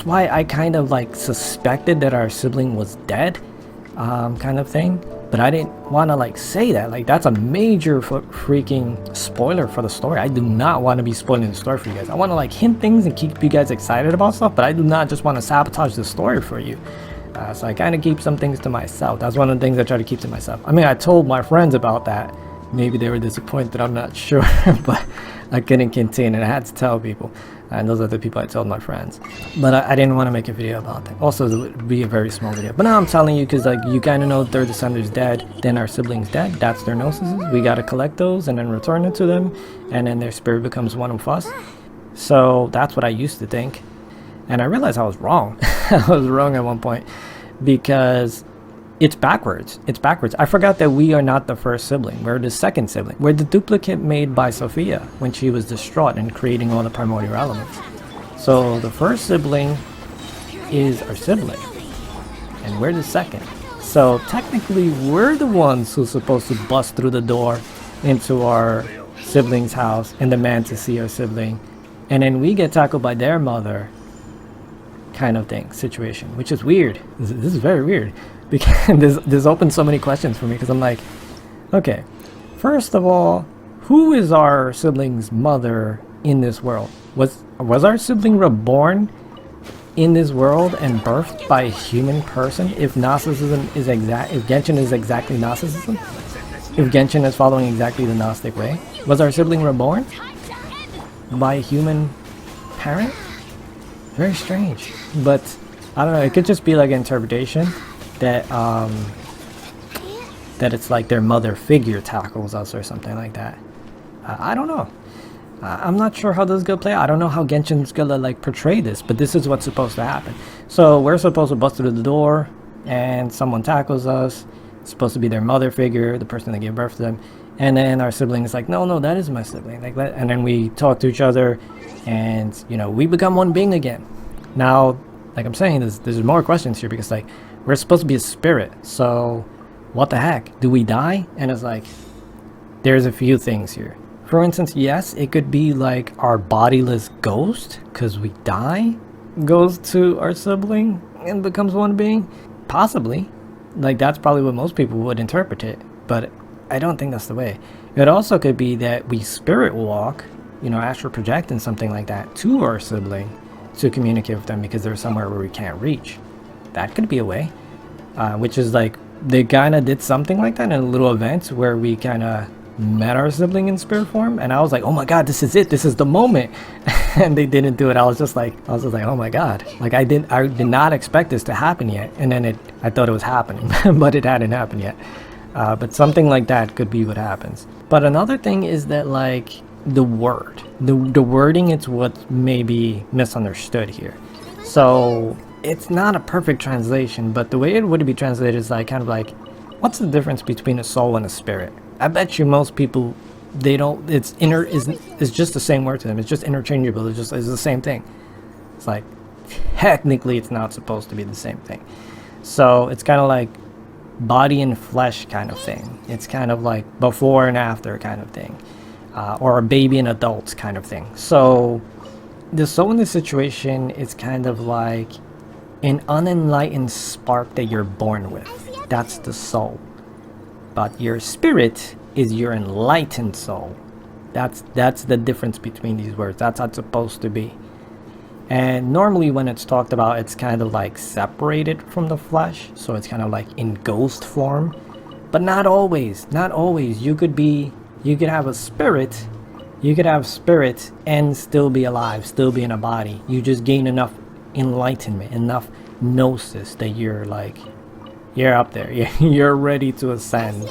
why I kind of like suspected that our sibling was dead, kind of thing. But I didn't want to like say that. Like, that's a major freaking spoiler for the story. I do not want to be spoiling the story for you guys. I want to like hint things and keep you guys excited about stuff, but I do not just want to sabotage the story for you. So I kind of keep some things to myself. That's one of the things I try to keep to myself. I mean, I told my friends about that. Maybe they were disappointed, I'm not sure, but I couldn't contain it. I had to tell people, and those are the people I told, my friends. But I didn't want to make a video about that. Also, it would be a very small video. But now I'm telling you because like you kind of know the 3rd descender's dead, then our sibling's dead. That's their gnosis. We got to collect those and then return it to them, and then their spirit becomes one of us. So that's what I used to think, and I realized I was wrong. I was wrong at one point, because it's backwards. It's backwards. I forgot that we are not the 1st sibling. We're the 2nd sibling. We're the duplicate made by Sophia when she was distraught and creating all the primordial elements. So the 1st sibling is our sibling, and we're the 2nd. So technically, we're the ones who's supposed to bust through the door into our sibling's house and demand to see our sibling, and then we get tackled by their mother, kind of thing, situation, which is weird. This is very weird. Because this opens so many questions for me, because I'm like, okay, first of all, who is our sibling's mother in this world? Was our sibling reborn in this world and birthed by a human person? If Gnosticism is if Genshin is exactly Gnosticism, if Genshin is following exactly the Gnostic way, was our sibling reborn by a human parent? Very strange. But I don't know, it could just be like an interpretation that that it's like their mother figure tackles us or something like that. I don't know. I'm not sure how this is gonna play out. I don't know how Genshin's gonna like portray this, but this is what's supposed to happen. So we're supposed to bust through the door and someone tackles us. It's supposed to be their mother figure, the person that gave birth to them, and then our sibling is like, no, that is my sibling. Like, and then we talk to each other, and you know, we become one being again. Now, like I'm saying, there's more questions here, because like, we're supposed to be a spirit, so what the heck? Do we die? And it's like, there's a few things here. For instance, yes, it could be like our bodiless ghost, because we die, goes to our sibling and becomes one being. Possibly. Like, that's probably what most people would interpret it. But I don't think that's the way. It also could be that we spirit walk, you know, astral project and something like that to our sibling to communicate with them because they're somewhere where we can't reach. That could be a way. Which is like, they kind of did something like that in a little event where we kind of met our sibling in spirit form, and I was like, oh my god, this is it, this is the moment. And they didn't do it. I was just like, oh my god, like I did not expect this to happen yet, and then I thought it was happening. But it hadn't happened yet. But something like that could be what happens. But another thing is that, like, the wording, it's what may be misunderstood here. So it's not a perfect translation, but the way it would be translated is like, kind of like, what's the difference between a soul and a spirit? I bet you most people, they don't, it's just the same word to them. It's just interchangeable. It's the same thing. It's like, technically it's not supposed to be the same thing. So it's kind of like body and flesh kind of thing. It's kind of like before and after kind of thing. Or a baby and adults kind of thing. So the soul in this situation is kind of like an unenlightened spark that you're born with. That's the soul. But your spirit is your enlightened soul. That's the difference between these words. That's how it's supposed to be. And normally when it's talked about, it's kind of like separated from the flesh. So it's kind of like in ghost form. But not always. Not always. You could have a spirit. You could have spirit and still be alive, still be in a body. You just gain enough enlightenment, enough gnosis that you're like, you're up there. You're ready to ascend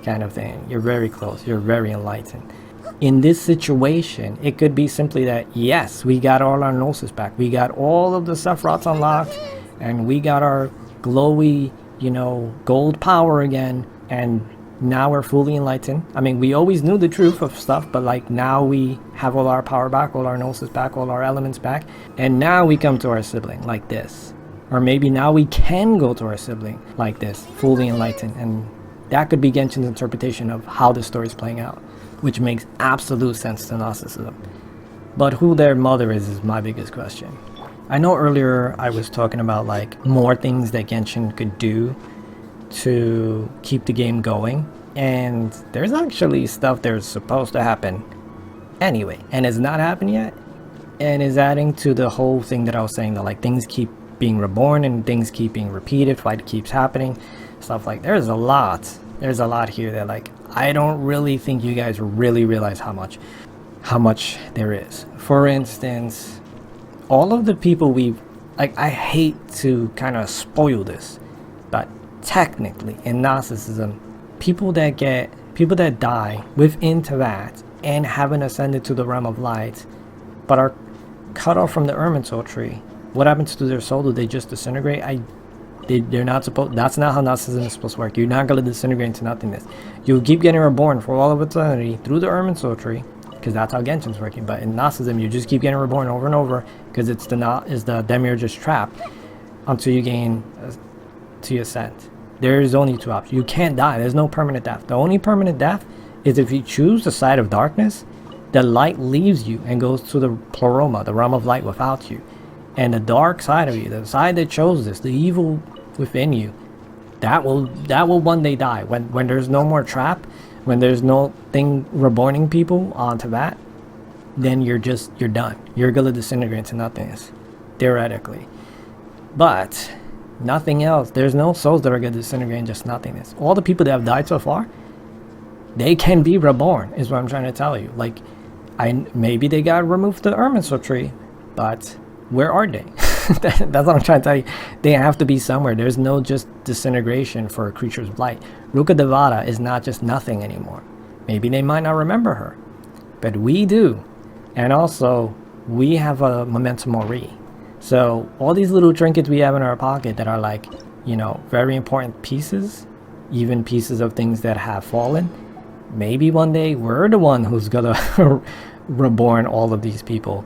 kind of thing. You're very close. You're very enlightened. In this situation, it could be simply that, yes, we got all our gnosis back. We got all of the Sephiroths unlocked, and we got our glowy, you know, gold power again, and now we're fully enlightened. I mean, we always knew the truth of stuff, but like now we have all our power back, all our gnosis back, all our elements back, and now we come to our sibling like this. Or maybe now we can go to our sibling like this, fully enlightened. And that could be Genshin's interpretation of how the story is playing out, which makes absolute sense to Gnosticism. But who their mother is my biggest question. I know earlier I was talking about like more things that Genshin could do to keep the game going. And there's actually stuff that's supposed to happen anyway. And it's not happened yet. And is adding to the whole thing that I was saying, that like things keep being reborn and things keep being repeated, fight keeps happening, stuff like there's a lot here that like I don't really think you guys really realize how much there is. For instance, all of the people we've, like, I hate to kind of spoil this, but technically in Gnosticism, people that die within Teyvat and haven't ascended to the realm of light but are cut off from the Irminsul tree, what happens to their soul? Do they just disintegrate? They're not supposed. That's not how Gnosticism is supposed to work. You're not gonna disintegrate into nothingness. You'll keep getting reborn for all of eternity through the Irminsul tree, because that's how Genshin's working. But in Gnosticism, you just keep getting reborn over and over, because it's the demiurge's trap, until you gain to ascend. There's only two options. You can't die. There's no permanent death. The only permanent death is if you choose the side of darkness. The light leaves you and goes to the pleroma, the realm of light, without you. And the dark side of you, the side that chose this, the evil within you, that will one day die. When there's no more trap, when there's no thing reborning people onto that, then you're done. You're gonna disintegrate into nothingness, theoretically. But nothing else. There's no souls that are gonna disintegrate into just nothingness. All the people that have died so far, they can be reborn, is what I'm trying to tell you. Like, maybe they got removed the Irminsul tree, but where are they? That's what I'm trying to tell you. They have to be somewhere. There's no just disintegration for creatures of light. Ruka Devata is not just nothing anymore. Maybe they might not remember her, but we do. And also, we have a memento mori. So all these little trinkets we have in our pocket that are like, you know, very important pieces, even pieces of things that have fallen, maybe one day we're the one who's gonna reborn all of these people.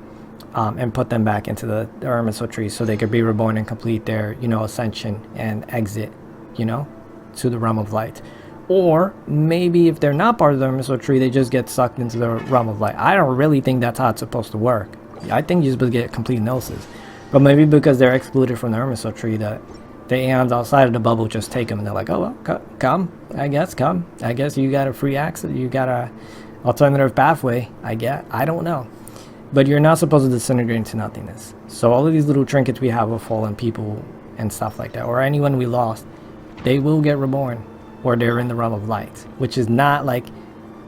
And put them back into the Irminsul tree so they could be reborn and complete their, you know, ascension and exit, you know, to the realm of light. Or maybe if they're not part of the Hermeso tree, they just get sucked into the realm of light. I don't really think that's how it's supposed to work. I think you're supposed to get complete gnosis. But maybe because they're excluded from the Hermeso tree, that the aeons outside of the bubble just take them and they're like, oh, well, come. I guess you got a free access. You got a alternative pathway. I don't know. But you're not supposed to disintegrate into nothingness. So all of these little trinkets we have of fallen people and stuff like that, or anyone we lost, they will get reborn, or they're in the realm of light, which is not like,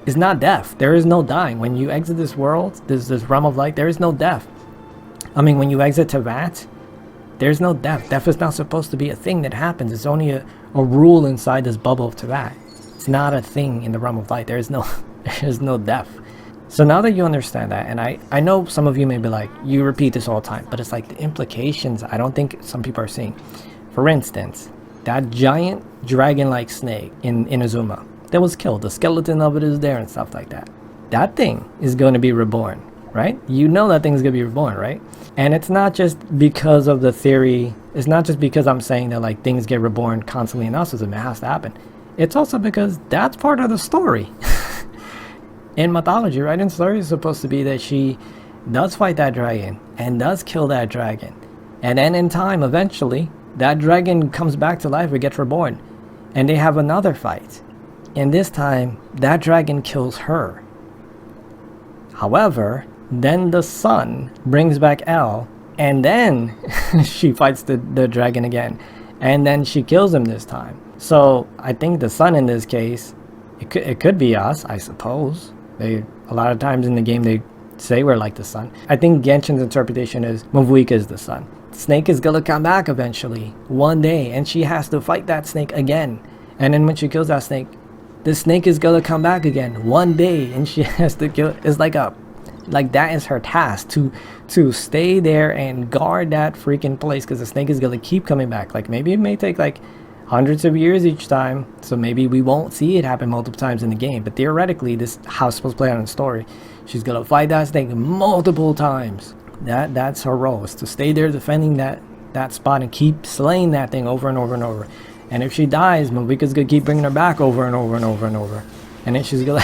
it's not death. There is no dying. When you exit this world, this realm of light, there is no death. I mean, when you exit Tevat, there's no death. Death is not supposed to be a thing that happens. It's only a rule inside this bubble of Tevat. It's not a thing in the realm of light. There's no death. So now that you understand that, and I know some of you may be like, you repeat this all the time, but it's like the implications I don't think some people are seeing. For instance, that giant dragon-like snake in Inazuma that was killed, the skeleton of it is there and stuff like that. That thing is going to be reborn, right? You know that thing's going to be reborn, right? And it's not just because of the theory, it's not just because I'm saying that like things get reborn constantly in gnosticism, it has to happen. It's also because that's part of the story. In mythology, right? In story, it's supposed to be that she does fight that dragon and does kill that dragon. And then in time, eventually, that dragon comes back to life or gets reborn. And they have another fight. And this time, that dragon kills her. However, then the sun brings back El. And then she fights the dragon again. And then she kills him this time. So I think the sun in this case, it could be us, I suppose. A lot of times in the game they say we're like the sun. I think Genshin's interpretation is Mavuika is the sun. Snake is gonna come back eventually, one day, and she has to fight that snake again. And then when she kills that snake, the snake is gonna come back again, one day, and she has to kill. It's like that is her task, to stay there and guard that freaking place, because the snake is gonna keep coming back. Like maybe it may take like hundreds of years each time, so maybe we won't see it happen multiple times in the game, but theoretically this is how it's supposed to play out in the story. She's gonna fight that snake multiple times. That's her role, is to stay there defending that spot and keep slaying that thing over and over and over. And if she dies, Mavuika's gonna keep bringing her back over and over and over and over, and then she's gonna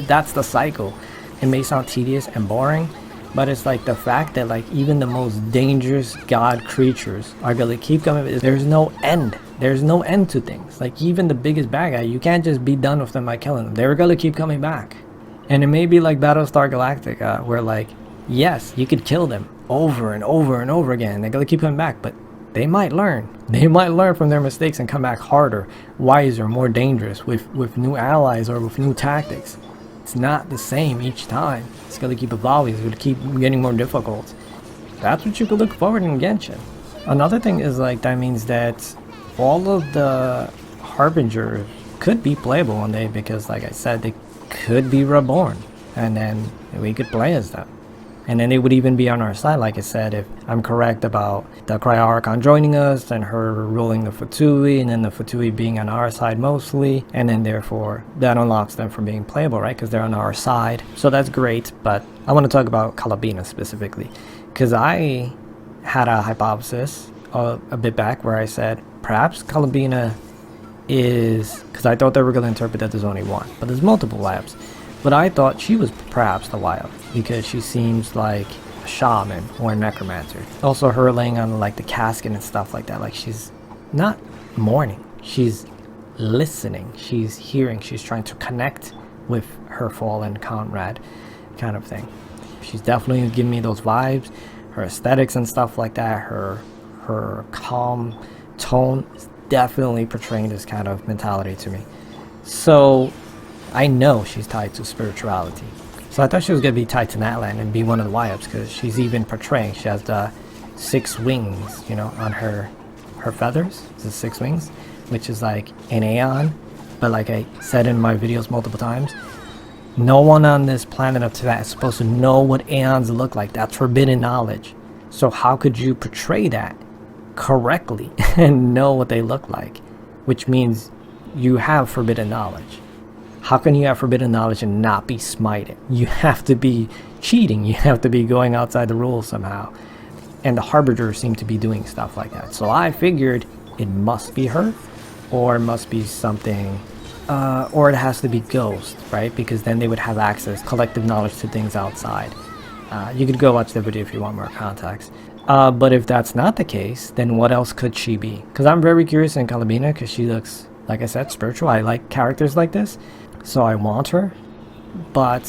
that's the cycle. It may sound tedious and boring, but it's like the fact that like even the most dangerous god creatures are gonna keep coming. There's no end. There's no end to things. Like even the biggest bad guy, you can't just be done with them by killing them. They're gonna keep coming back. And it may be like Battlestar Galactica, where like, yes, you could kill them over and over and over again. They're gonna keep coming back, but they might learn. They might learn from their mistakes and come back harder, wiser, more dangerous, with new allies or with new tactics. It's not the same each time. It's gonna keep evolving. It's gonna keep getting more difficult. That's what you could look forward in Genshin. Another thing is like, that means that all of the harbingers could be playable one day, because like I said, they could be reborn, and then we could play as them, and then they would even be on our side. Like I said, if I'm correct about the Cryo Archon joining us and her ruling the Fatui, and then the Fatui being on our side mostly, and then therefore that unlocks them from being playable, right? Because they're on our side. So that's great. But I want to talk about Columbina specifically, because I had a hypothesis a bit back where I said perhaps Columbina is, because I thought they were going to interpret that there's only one, but there's multiple wives. But I thought she was perhaps the wild, because she seems like a shaman or a necromancer. Also her laying on like the casket and stuff like that, like she's not mourning, she's listening, she's hearing, she's trying to connect with her fallen comrade kind of thing. She's definitely giving me those vibes. Her aesthetics and stuff like that, her calm tone is definitely portraying this kind of mentality to me. So I know she's tied to spirituality. So I thought she was going to be tied to Natlan and be one of the YUPs, because she's even portraying, she has the 6 wings, you know, on her feathers. The 6 wings, which is like an aeon. But like I said in my videos multiple times, no one on this planet of Tibet is supposed to know what aeons look like. That's forbidden knowledge. So how could you portray that correctly and know what they look like? Which means you have forbidden knowledge. How can you have forbidden knowledge and not be smited? You have to be cheating. You have to be going outside the rules somehow. And the harbingers seem to be doing stuff like that. So I figured it must be her, or it must be something or it has to be ghost, right? Because then they would have access, collective knowledge to things outside. You could go watch the video if you want more context. But if that's not the case, then what else could she be? Because I'm very curious in Columbina, because she looks, like I said, spiritual. I like characters like this, so I want her. But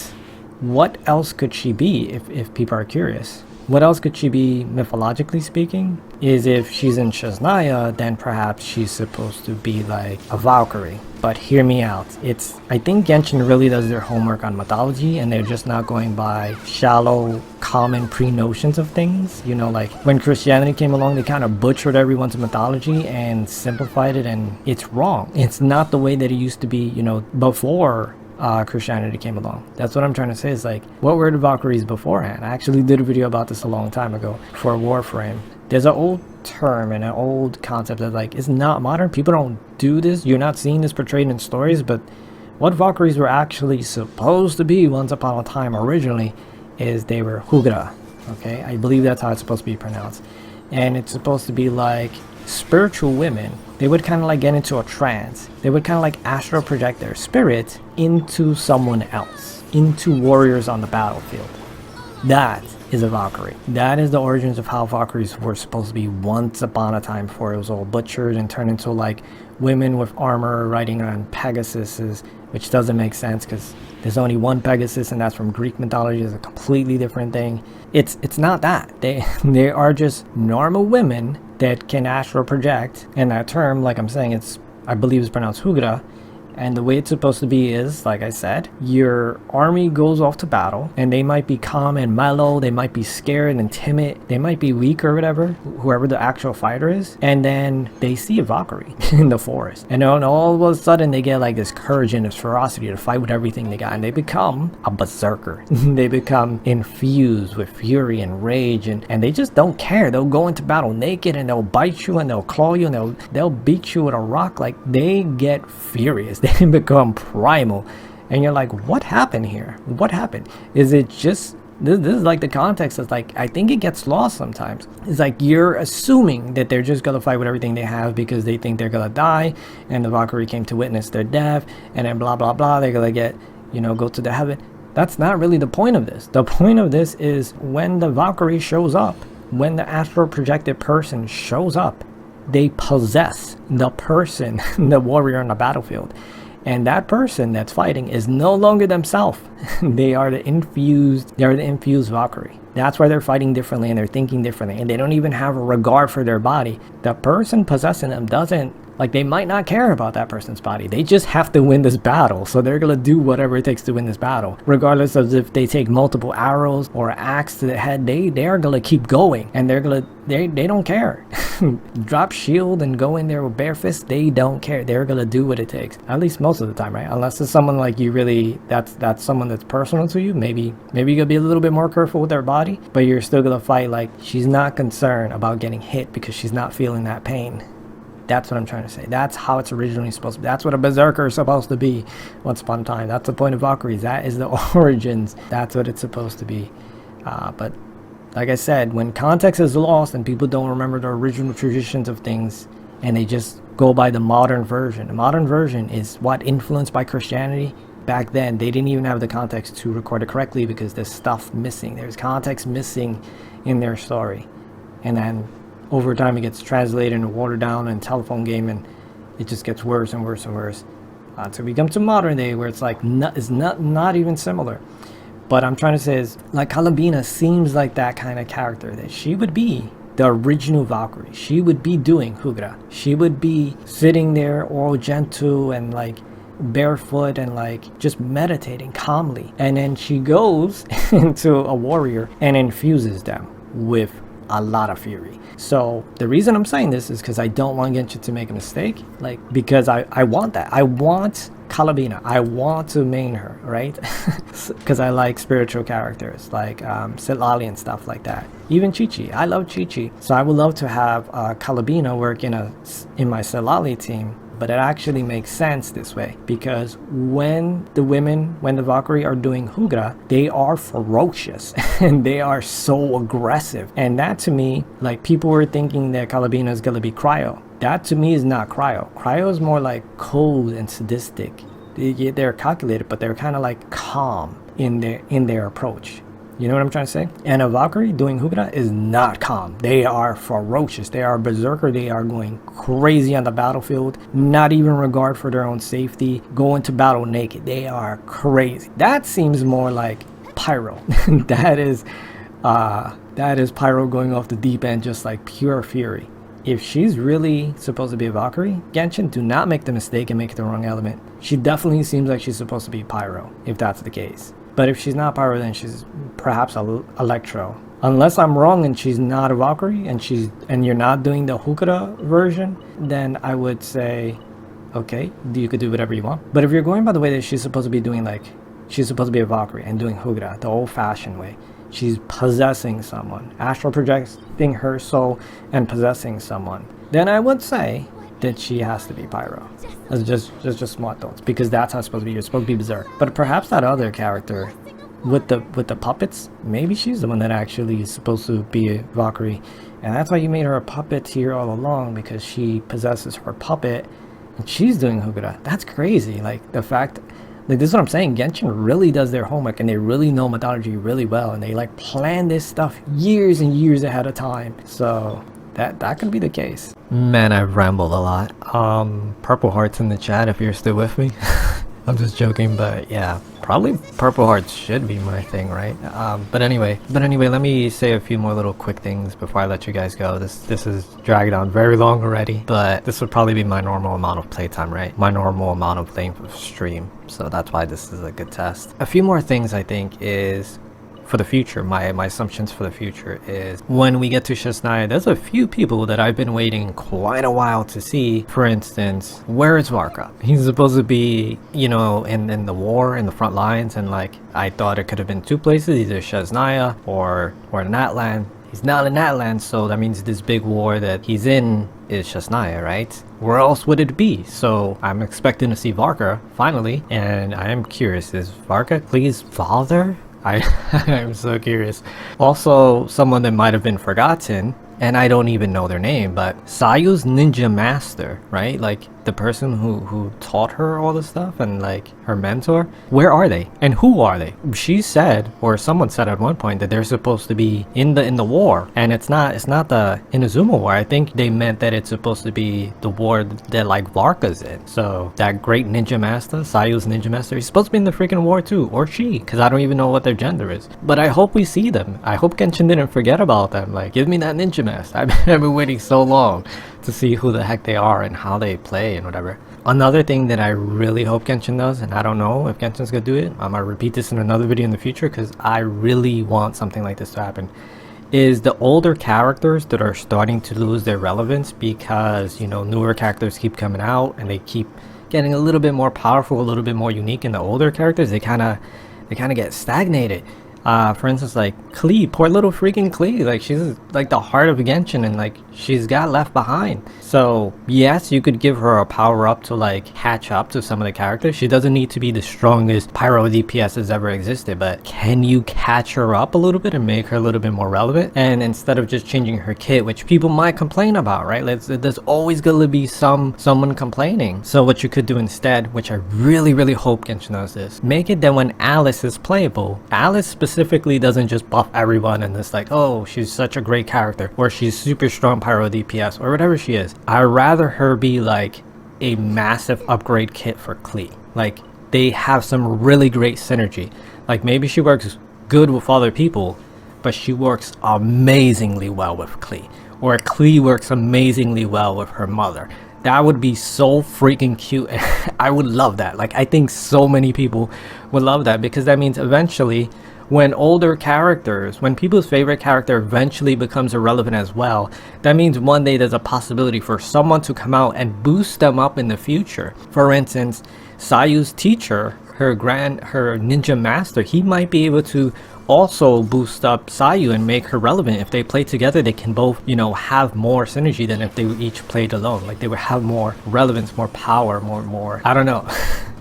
what else could she be if people are curious? What else could she be, mythologically speaking? Is if she's in Snezhnaya, then perhaps she's supposed to be like a Valkyrie. But hear me out. I think Genshin really does their homework on mythology, and they're just not going by shallow, common pre-notions of things. You know, like when Christianity came along, they kind of butchered everyone's mythology and simplified it, and it's wrong. It's not the way that it used to be, you know, before Christianity came along. That's what I'm trying to say, is like, what were the Valkyries beforehand? I actually did a video about this a long time ago for Warframe. There's an old term and an old concept that like is not modern. People don't do this. You're not seeing this portrayed in stories, but what Valkyries were actually supposed to be once upon a time originally is they were Hugra. Okay, I believe that's how it's supposed to be pronounced, and it's supposed to be like spiritual women. They would kind of like get into a trance. They would kind of like astral project their spirit into someone else, into warriors on the battlefield. That is a Valkyrie. That is the origins of how Valkyries were supposed to be once upon a time, before it was all butchered and turned into like women with armor riding on Pegasuses, which doesn't make sense because there's only one Pegasus, and that's from Greek mythology. It's a completely different thing. It's not that. They are just normal women that can astral project, and that term, like I'm saying, I believe it's pronounced Hugra. And the way it's supposed to be is, like I said, your army goes off to battle, and they might be calm and mellow, they might be scared and timid, they might be weak or whatever, whoever the actual fighter is, and then they see a Valkyrie in the forest, and then all of a sudden they get like this courage and this ferocity to fight with everything they got, and they become a berserker. They become infused with fury and rage, and they just don't care. They'll go into battle naked, and they'll bite you, and they'll claw you, and they'll beat you with a rock. Like, they get furious. They become primal, and you're like, what happened here? What happened? Is it just this is like the context is like, I think it gets lost sometimes. It's like you're assuming that they're just gonna fight with everything they have because they think they're gonna die, and the Valkyrie came to witness their death, and then blah blah blah, they're gonna get, you know, go to the heaven. That's not really the point of this. The point of this is when the Valkyrie shows up, when the astral projected person shows up, they possess the person, the warrior on the battlefield. And that person that's fighting is no longer themselves. They are the infused Valkyrie. That's why they're fighting differently, and they're thinking differently, and they don't even have a regard for their body. The person possessing them doesn't, like, they might not care about that person's body. They just have to win this battle, so they're gonna do whatever it takes to win this battle, regardless of if they take multiple arrows or an axe to the head. They are gonna keep going, and they don't care. Drop shield and go in there with bare fists. They don't care. They're gonna do what it takes, at least most of the time, right? Unless it's someone like you really, that's someone that's personal to you. Maybe you gotta be a little bit more careful with their body, but you're still gonna fight. Like, she's not concerned about getting hit because she's not feeling that pain. That's what I'm trying to say. That's how it's originally supposed to be. That's what a berserker is supposed to be once upon a time. That's the point of Valkyries. That is the origins. That's what it's supposed to be. But like I said, when context is lost and people don't remember the original traditions of things, and they just go by the modern version. The modern version is what, influenced by Christianity. Back then, they didn't even have the context to record it correctly because there's stuff missing. There's context missing in their story. And then over time it gets translated and watered down in telephone game, and it just gets worse and worse and worse until we come to modern day where it's like it's not even similar. But I'm trying to say is, like, Columbina seems like that kind of character, that she would be the original Valkyrie. She would be doing Hugra. She would be sitting there all gentle and like barefoot and like just meditating calmly, and then she goes into a warrior and infuses them with a lot of fury. So the reason I'm saying this is because I don't want Genshin to make a mistake, like, because I want that. I want Columbina. I want to main her, right? Because I like spiritual characters like Silali and stuff like that. Even Chi-Chi. I love Chi-Chi. So I would love to have Columbina work in my Silali team. But it actually makes sense this way, because when the Valkyrie are doing Hugra, they are ferocious and they are so aggressive. And that, to me, like, people were thinking that Columbina is gonna be cryo. That to me is not cryo. Cryo is more like cold and sadistic. They're calculated, but they're kind of like calm in their approach. You know what I'm trying to say? And a Valkyrie doing Hugura is not calm. They are ferocious. They are berserker. They are going crazy on the battlefield. Not even regard for their own safety. Go into battle naked. They are crazy. That seems more like Pyro. That is Pyro going off the deep end, just like pure fury. If she's really supposed to be a Valkyrie, Genshin, do not make the mistake and make it the wrong element. She definitely seems like she's supposed to be Pyro, if that's the case. But if she's not Pyro, then she's perhaps Electro. Unless I'm wrong and she's not a Valkyrie and you're not doing the Hukura version, then I would say, okay, you could do whatever you want. But if you're going by the way that she's supposed to be doing, like, she's supposed to be a Valkyrie and doing Hugura the old-fashioned way, she's possessing someone, astral projecting her soul and possessing someone, then I would say that she has to be Pyro. That's just smart thoughts, because that's how it's supposed to be. You're supposed to be berserk. But perhaps that other character with the puppets, maybe she's the one that actually is supposed to be a Valkyrie, and that's why you made her a puppeteer all along, because she possesses her puppet and she's doing Hugura. That's crazy. Like, the fact, like, this is what I'm saying, Genshin really does their homework and they really know mythology really well, and they like plan this stuff years and years ahead of time. So that could be the case. Man, I've rambled a lot. Purple hearts in the chat if you're still with me. I'm just joking, but yeah, probably purple hearts should be my thing, right? But anyway, let me say a few more little quick things before I let you guys go. This is dragged on very long already, but this would probably be my normal amount of playtime, right? My normal amount of length of stream. So that's why this is a good test. A few more things I think is, for the future, my assumptions for the future is, when we get to Snezhnaya, there's a few people that I've been waiting quite a while to see. For instance, where is Varka? He's supposed to be, you know, in the war, in the front lines, and like, I thought it could have been two places, either Snezhnaya or Natlan. He's not in Natlan, so that means this big war that he's in is Snezhnaya, right? Where else would it be? So I'm expecting to see Varka finally, and I am curious, is Varka Klee's father? I'm so curious. Also, someone that might have been forgotten, and I don't even know their name, but Sayu's ninja master, right? Like, the person who taught her all this stuff, and like her mentor, where are they and who are they? She said, or someone said at one point, that they're supposed to be in the war, and it's not the Inazuma war. I think they meant that it's supposed to be the war that like Varka's in. So that great ninja master, Sayu's ninja master, he's supposed to be in the freaking war too, or she, because I don't even know what their gender is. But I hope we see them. I hope Genshin didn't forget about them. Like, give me that ninja master. I've been waiting so long to see who the heck they are and how they play and whatever. Another thing that I really hope Genshin does, and I don't know if Genshin's gonna do it, I'm gonna repeat this in another video in the future because I really want something like this to happen, is the older characters that are starting to lose their relevance because, you know, newer characters keep coming out and they keep getting a little bit more powerful, a little bit more unique, and the older characters, they kind of get stagnated. For instance, like Klee, poor little freaking Klee, like she's like the heart of Genshin, and like she's got left behind. So yes, you could give her a power up to like catch up to some of the characters. She doesn't need to be the strongest pyro DPS that's ever existed, but can you catch her up a little bit and make her a little bit more relevant? And instead of just changing her kit, which people might complain about, right? There's always gonna be someone complaining. So what you could do instead, which I really hope Genshin does this, make it that when Alice is playable, Alice specifically doesn't just buff everyone and it's like, oh, she's such a great character, or she's super strong pyro DPS, or whatever she is. I'd rather her be like a massive upgrade kit for Klee. Like, they have some really great synergy. Like, maybe she works good with other people, but she works amazingly well with Klee, or Klee works amazingly well with her mother. That would be so freaking cute. I would love that. Like, I think so many people would love that, because that means eventually when older characters, when people's favorite character eventually becomes irrelevant as well, that means one day there's a possibility for someone to come out and boost them up in the future. For instance, Sayu's teacher, her ninja master, he might be able to also boost up Sayu and make her relevant. If they play together, they can both, you know, have more synergy than if they each played alone. Like, they would have more relevance, more power, more I don't know.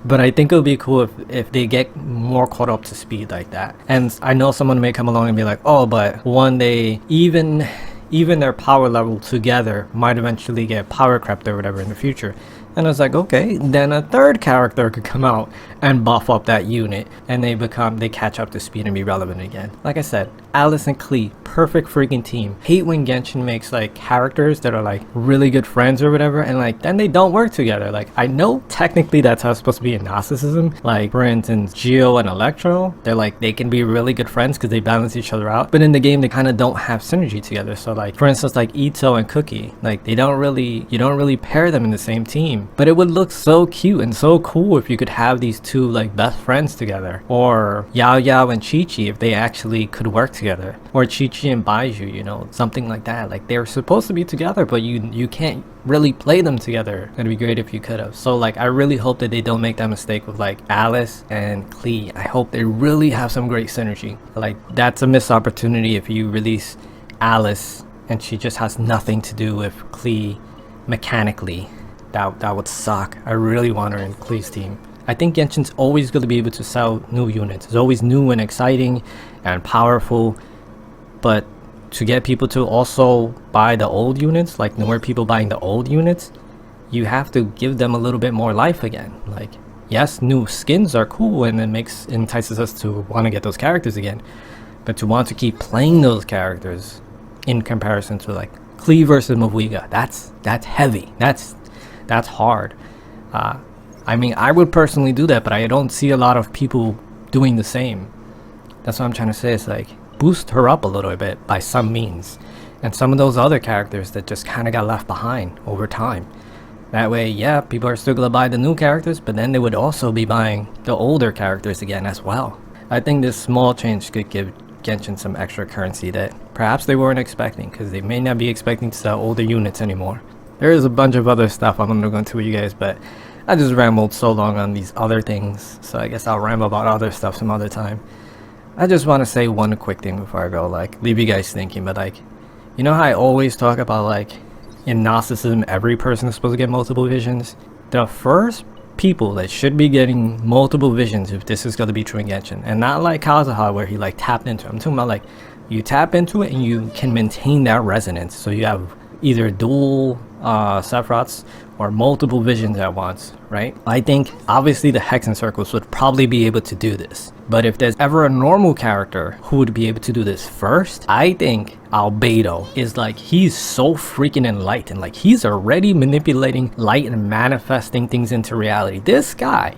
But I think it would be cool if they get more caught up to speed like that. And I know someone may come along and be like, oh, but one day, even even their power level together might eventually get power crept or whatever in the future. And I was like, okay, then a third character could come out and buff up that unit, and they catch up to speed and be relevant again. Like I said, Alice and Klee, perfect freaking team. Hate when Genshin makes like characters that are like really good friends or whatever, and like then they don't work together. Like, I know technically that's how it's supposed to be in gnosticism. Like, for instance, Geo and Electro, they can be really good friends because they balance each other out, but in the game they kind of don't have synergy together. So like, for instance, like Ito and Cookie, like you don't really pair them in the same team. But it would look so cute and so cool if you could have these two like best friends together, or Yao Yao and Chi Chi if they actually could work together, or Chi Chi and Baiju, you know, something like that. Like, they're supposed to be together, but you can't really play them together. It'd be great if you could have. So like, I really hope that they don't make that mistake with like Alice and Klee. I hope they really have some great synergy. Like, that's a missed opportunity if you release Alice and she just has nothing to do with Klee mechanically. That would suck. I really want her in Klee's team. I think Genshin's always going to be able to sell new units. It's always new and exciting and powerful, but to get people to also buy the old units, like newer people buying the old units, you have to give them a little bit more life again. Like, yes, new skins are cool and it entices us to want to get those characters again, but to want to keep playing those characters in comparison to like Klee versus Mavuiga, that's heavy. That's hard. I mean, I would personally do that, but I don't see a lot of people doing the same. That's what I'm trying to say. It's like, boost her up a little bit by some means, and some of those other characters that just kind of got left behind over time. That way, yeah, people are still gonna buy the new characters, but then they would also be buying the older characters again as well. I think this small change could give Genshin some extra currency that perhaps they weren't expecting, because they may not be expecting to sell older units anymore. There is a bunch of other stuff I'm gonna go into with you guys, but I just rambled so long on these other things, so I guess I'll ramble about other stuff some other time. I just want to say one quick thing before I go, like, leave you guys thinking, but like, you know how I always talk about like, in Gnosticism, every person is supposed to get multiple visions? The first people that should be getting multiple visions, if this is going to be true in Genshin, and not like Kazuha where he like tapped into it. I'm talking about like, you tap into it and you can maintain that resonance, so you have either dual Sephiroths or multiple visions at once, right? I think obviously the Hexen Circles would probably be able to do this, but if there's ever a normal character who would be able to do this first, I think Albedo is like, he's so freaking enlightened. Like, he's already manipulating light and manifesting things into reality. This guy,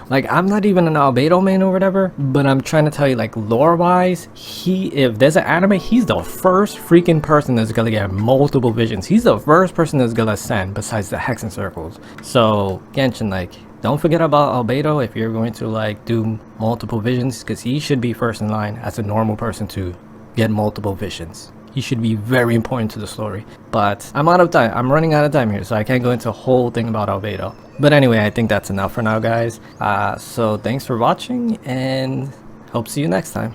like, I'm not even an Albedo main or whatever, but I'm trying to tell you, like, lore wise, if there's an anime, he's the first freaking person that's gonna get multiple visions. He's the first person that's gonna ascend besides the Hexen Circles. So Genshin, like, don't forget about Albedo if you're going to like do multiple visions, because he should be first in line as a normal person to get multiple visions. He should be very important to the story. But I'm out of time. I'm running out of time here, so I can't go into a whole thing about Albedo. But anyway, I think that's enough for now, guys. So thanks for watching, and hope to see you next time.